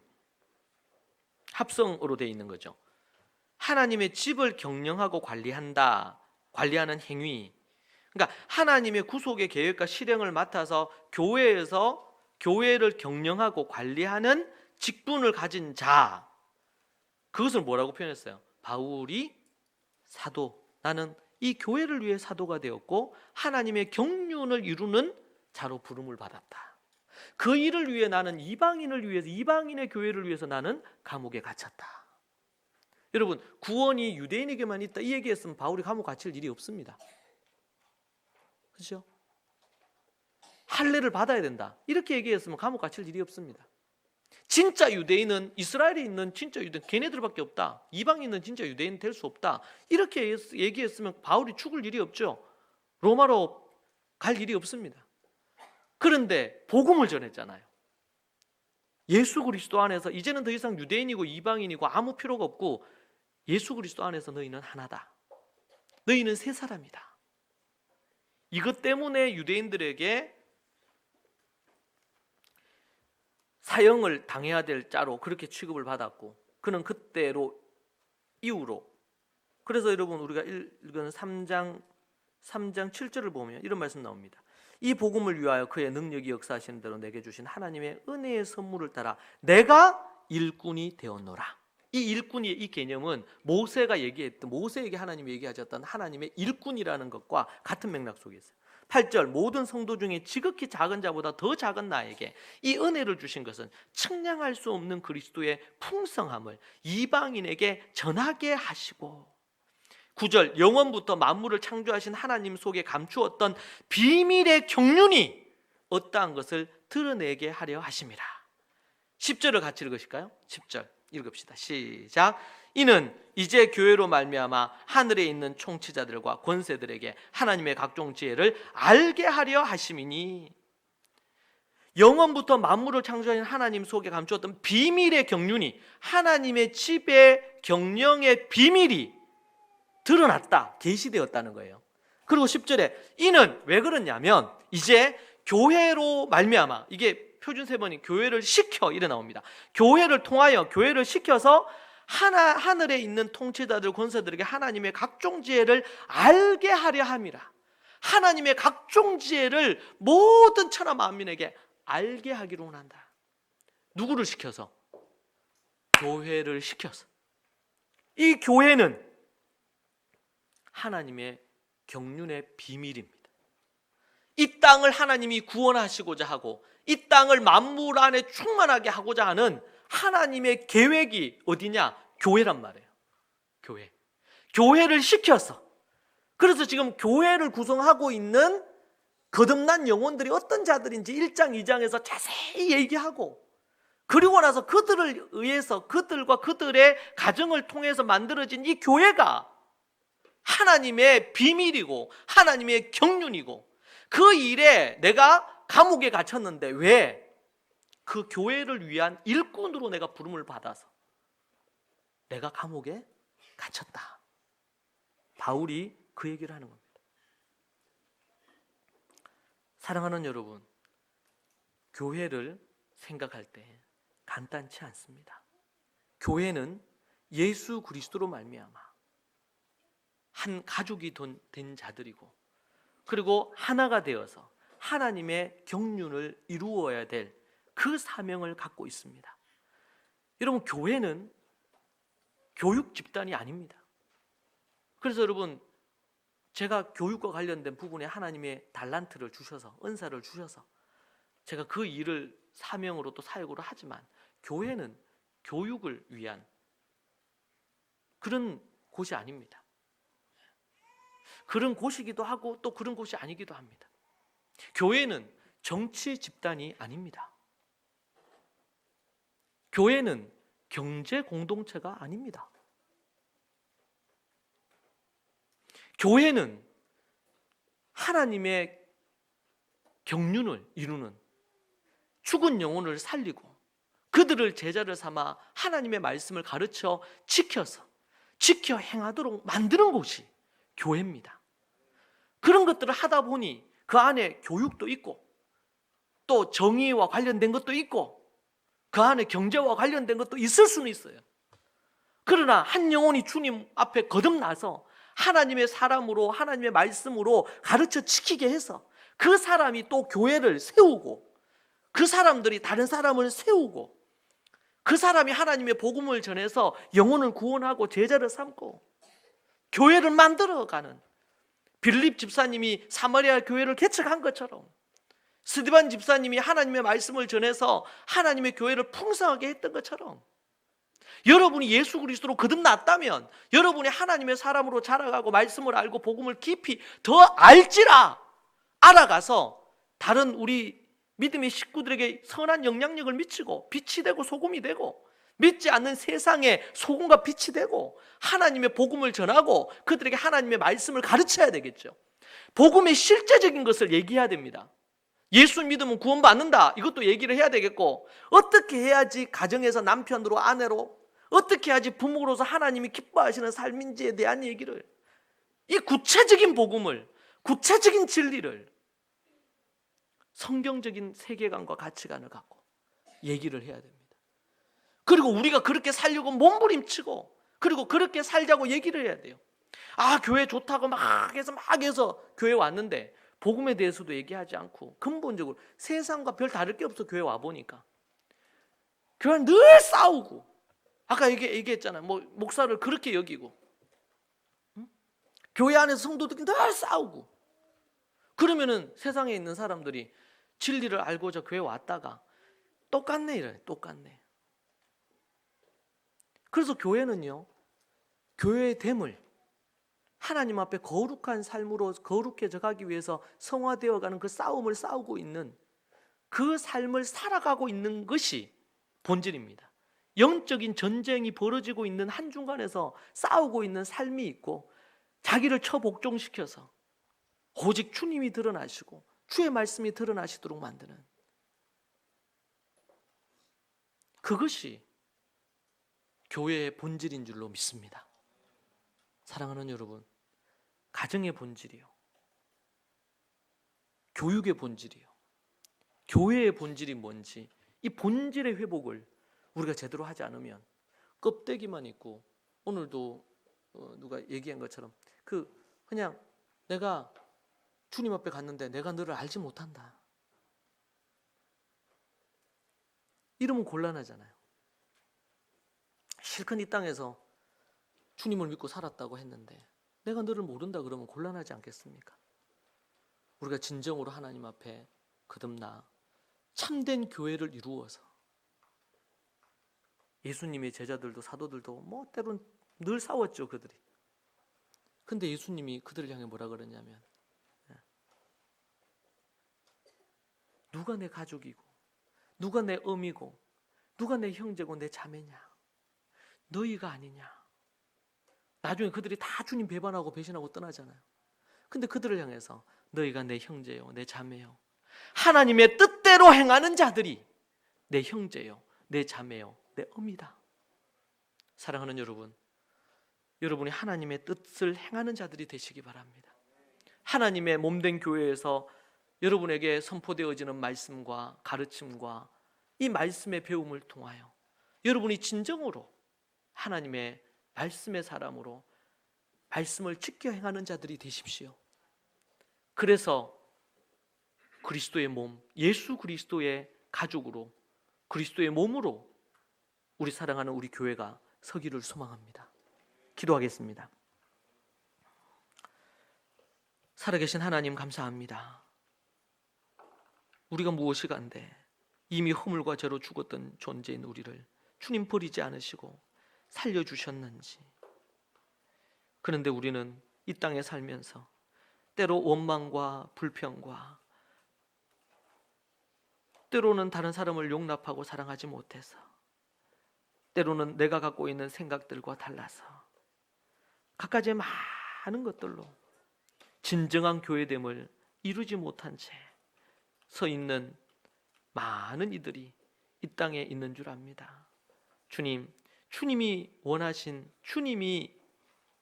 합성으로 되어 있는 거죠. 하나님의 집을 경영하고 관리하는 행위. 그러니까 하나님의 구속의 계획과 실행을 맡아서 교회에서 교회를 경영하고 관리하는 직분을 가진 자, 그것을 뭐라고 표현했어요? 바울이 사도, 나는 이 교회를 위해 사도가 되었고 하나님의 경륜을 이루는 자로 부름을 받았다. 그 일을 위해 나는 이방인을 위해서, 이방인의 교회를 위해서 나는 감옥에 갇혔다. 여러분, 구원이 유대인에게만 있다 이 얘기했으면 바울이 감옥 갇힐 일이 없습니다. 그렇죠? 할례를 받아야 된다 이렇게 얘기했으면 감옥 갇힐 일이 없습니다. 진짜 유대인은, 이스라엘에 있는 진짜 유대인 걔네들밖에 없다, 이방인은 진짜 유대인 될 수 없다 이렇게 얘기했으면 바울이 죽을 일이 없죠. 로마로 갈 일이 없습니다. 그런데 복음을 전했잖아요. 예수 그리스도 안에서 이제는 더 이상 유대인이고 이방인이고 아무 필요가 없고 예수 그리스도 안에서 너희는 하나다, 너희는 새 사람이다. 이것 때문에 유대인들에게 사형을 당해야 될 자로 그렇게 취급을 받았고, 그는 그때로 이후로, 그래서 여러분 우리가 읽은 3장 7절을 보면 이런 말씀 나옵니다. 이 복음을 위하여 그의 능력이 역사하시는 대로 내게 주신 하나님의 은혜의 선물을 따라 내가 일꾼이 되었노라. 이 일꾼의 이 개념은 모세가 얘기했던, 모세에게 하나님이 얘기하셨던 하나님의 일꾼이라는 것과 같은 맥락 속에 있어요. 8절, 모든 성도 중에 지극히 작은 자보다 더 작은 나에게 이 은혜를 주신 것은 측량할 수 없는 그리스도의 풍성함을 이방인에게 전하게 하시고, 9절, 영원부터 만물을 창조하신 하나님 속에 감추었던 비밀의 경륜이 어떠한 것을 드러내게 하려 하심이라. 10절을 같이 읽으실까요? 10절 읽읍시다. 시작. 이는 이제 교회로 말미암아 하늘에 있는 총치자들과 권세들에게 하나님의 각종 지혜를 알게 하려 하심이니, 영원부터 만물을 창조하신 하나님 속에 감추었던 비밀의 경륜이, 하나님의 집의 경영의 비밀이 드러났다, 계시되었다는 거예요. 그리고 10절에 이는 왜 그러냐면 이제 교회로 말미암아, 이게 표준 세번이 교회를 시켜 이래 나옵니다. 교회를 통하여, 교회를 시켜서 하늘에 있는 통치자들 권세들에게 하나님의 각종 지혜를 알게 하려 함이라. 하나님의 각종 지혜를 모든 천하 만민에게 알게 하기로 원한다. 누구를 시켜서? 교회를 시켜서. 이 교회는 하나님의 경륜의 비밀입니다. 이 땅을 하나님이 구원하시고자 하고 이 땅을 만물 안에 충만하게 하고자 하는 하나님의 계획이 어디냐? 교회란 말이에요. 교회. 교회를 시켜서, 그래서 지금 교회를 구성하고 있는 거듭난 영혼들이 어떤 자들인지 1장 2장에서 자세히 얘기하고, 그리고 나서 그들을 의해서, 그들과 그들의 가정을 통해서 만들어진 이 교회가 하나님의 비밀이고 하나님의 경륜이고, 그 일에 내가 감옥에 갇혔는데 왜? 그 교회를 위한 일꾼으로 내가 부름을 받아서 내가 감옥에 갇혔다. 바울이 그 얘기를 하는 겁니다. 사랑하는 여러분, 교회를 생각할 때 간단치 않습니다. 교회는 예수 그리스도로 말미암아 한 가족이 된 자들이고, 그리고 하나가 되어서 하나님의 경륜을 이루어야 될 그 사명을 갖고 있습니다. 여러분, 교회는 교육 집단이 아닙니다. 그래서 여러분, 제가 교육과 관련된 부분에 하나님의 달란트를 주셔서, 은사를 주셔서 제가 그 일을 사명으로 또 사역으로 하지만, 교회는 교육을 위한 그런 곳이 아닙니다. 그런 곳이기도 하고 또 그런 곳이 아니기도 합니다. 교회는 정치 집단이 아닙니다. 교회는 경제 공동체가 아닙니다. 교회는 하나님의 경륜을 이루는, 죽은 영혼을 살리고 그들을 제자를 삼아 하나님의 말씀을 가르쳐 지켜 행하도록 만드는 곳이 교회입니다. 그런 것들을 하다 보니 그 안에 교육도 있고 또 정의와 관련된 것도 있고 그 안에 경제와 관련된 것도 있을 수는 있어요. 그러나 한 영혼이 주님 앞에 거듭나서 하나님의 사람으로, 하나님의 말씀으로 가르쳐 지키게 해서 그 사람이 또 교회를 세우고, 그 사람들이 다른 사람을 세우고, 그 사람이 하나님의 복음을 전해서 영혼을 구원하고 제자를 삼고 교회를 만들어가는, 빌립 집사님이 사마리아 교회를 개척한 것처럼 스데반 집사님이 하나님의 말씀을 전해서 하나님의 교회를 풍성하게 했던 것처럼, 여러분이 예수 그리스도로 거듭났다면 여러분이 하나님의 사람으로 자라가고 말씀을 알고 복음을 깊이 더 알아가서 다른 우리 믿음의 식구들에게 선한 영향력을 미치고 빛이 되고 소금이 되고, 믿지 않는 세상에 소금과 빛이 되고 하나님의 복음을 전하고 그들에게 하나님의 말씀을 가르쳐야 되겠죠. 복음의 실제적인 것을 얘기해야 됩니다. 예수 믿으면 구원받는다, 이것도 얘기를 해야 되겠고, 어떻게 해야지 가정에서 남편으로, 아내로, 어떻게 해야지 부모로서 하나님이 기뻐하시는 삶인지에 대한 얘기를, 이 구체적인 복음을, 구체적인 진리를 성경적인 세계관과 가치관을 갖고 얘기를 해야 됩니다. 그리고 우리가 그렇게 살려고 몸부림치고, 그리고 그렇게 살자고 얘기를 해야 돼요. 아, 교회 좋다고 막 해서 교회 왔는데 복음에 대해서도 얘기하지 않고, 근본적으로 세상과 별 다를 게 없어. 교회 와보니까 교회는 늘 싸우고, 아까 얘기했잖아요. 목사를 그렇게 여기고, 교회 안에서 성도들이 늘 싸우고, 그러면은 세상에 있는 사람들이 진리를 알고자 교회 왔다가 똑같네 이래. 똑같네. 그래서 교회는요, 교회의 됨을 하나님 앞에 거룩한 삶으로 거룩해져 가기 위해서 성화되어가는 그 싸움을 싸우고 있는, 그 삶을 살아가고 있는 것이 본질입니다. 영적인 전쟁이 벌어지고 있는 한중간에서 싸우고 있는 삶이 있고, 자기를 처복종시켜서 오직 주님이 드러나시고 주의 말씀이 드러나시도록 만드는, 그것이 교회의 본질인 줄로 믿습니다. 사랑하는 여러분, 가정의 본질이요, 교육의 본질이요, 교회의 본질이 뭔지, 이 본질의 회복을 우리가 제대로 하지 않으면 껍데기만 있고, 오늘도 누가 얘기한 것처럼 그냥 내가 주님 앞에 갔는데 내가 너를 알지 못한다, 이러면 곤란하잖아요. 실컷 이 땅에서 주님을 믿고 살았다고 했는데 내가 너를 모른다 그러면 곤란하지 않겠습니까? 우리가 진정으로 하나님 앞에 거듭나 참된 교회를 이루어서, 예수님의 제자들도 사도들도 때론 늘 싸웠죠, 그들이. 근데 예수님이 그들을 향해 뭐라 그러냐면, 누가 내 가족이고 누가 내 어미고 누가 내 형제고 내 자매냐? 너희가 아니냐? 나중에 그들이 다 주님 배반하고 배신하고 떠나잖아요. 근데 그들을 향해서 너희가 내 형제요, 내 자매요, 하나님의 뜻대로 행하는 자들이 내 형제요, 내 자매요, 내 어미다. 사랑하는 여러분, 여러분이 하나님의 뜻을 행하는 자들이 되시기 바랍니다. 하나님의 몸된 교회에서 여러분에게 선포되어지는 말씀과 가르침과 이 말씀의 배움을 통하여 여러분이 진정으로 하나님의 말씀의 사람으로 말씀을 지켜 행하는 자들이 되십시오. 그래서 그리스도의 몸, 예수 그리스도의 가족으로, 그리스도의 몸으로 우리 사랑하는 우리 교회가 서기를 소망합니다. 기도하겠습니다. 살아계신 하나님 감사합니다. 우리가 무엇이간데 이미 허물과 죄로 죽었던 존재인 우리를 주님 버리지 않으시고 살려주셨는지. 그런데 우리는 이 땅에 살면서 때로 원망과 불평과 때로는 다른 사람을 용납하고 사랑하지 못해서, 때로는 내가 갖고 있는 생각들과 달라서 갖가지의 많은 것들로 진정한 교회됨을 이루지 못한 채 서 있는 많은 이들이 이 땅에 있는 줄 압니다. 주님, 주님이 원하신, 주님이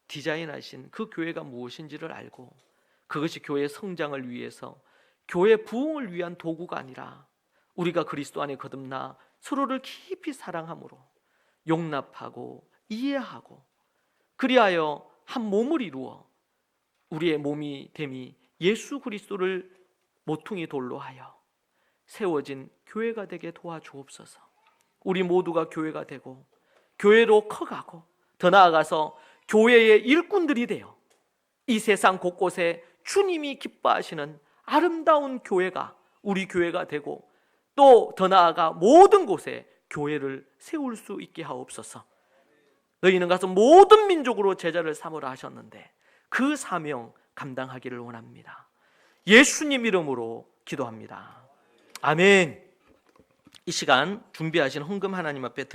디자인하신 그 교회가 무엇인지를 알고 그것이 교회의 성장을 위해서, 교회 부흥을 위한 도구가 아니라 우리가 그리스도 안에 거듭나 서로를 깊이 사랑함으로 용납하고 이해하고 그리하여 한 몸을 이루어 우리의 몸이 됨이 예수 그리스도를 모퉁이 돌로 하여 세워진 교회가 되게 도와주옵소서. 우리 모두가 교회가 되고 교회로 커가고 더 나아가서 교회의 일꾼들이 되어 이 세상 곳곳에 주님이 기뻐하시는 아름다운 교회가 우리 교회가 되고, 또 더 나아가 모든 곳에 교회를 세울 수 있게 하옵소서. 너희는 가서 모든 민족으로 제자를 삼으라 하셨는데 그 사명 감당하기를 원합니다. 예수님 이름으로 기도합니다. 아멘. 이 시간 준비하신 헌금 하나님 앞에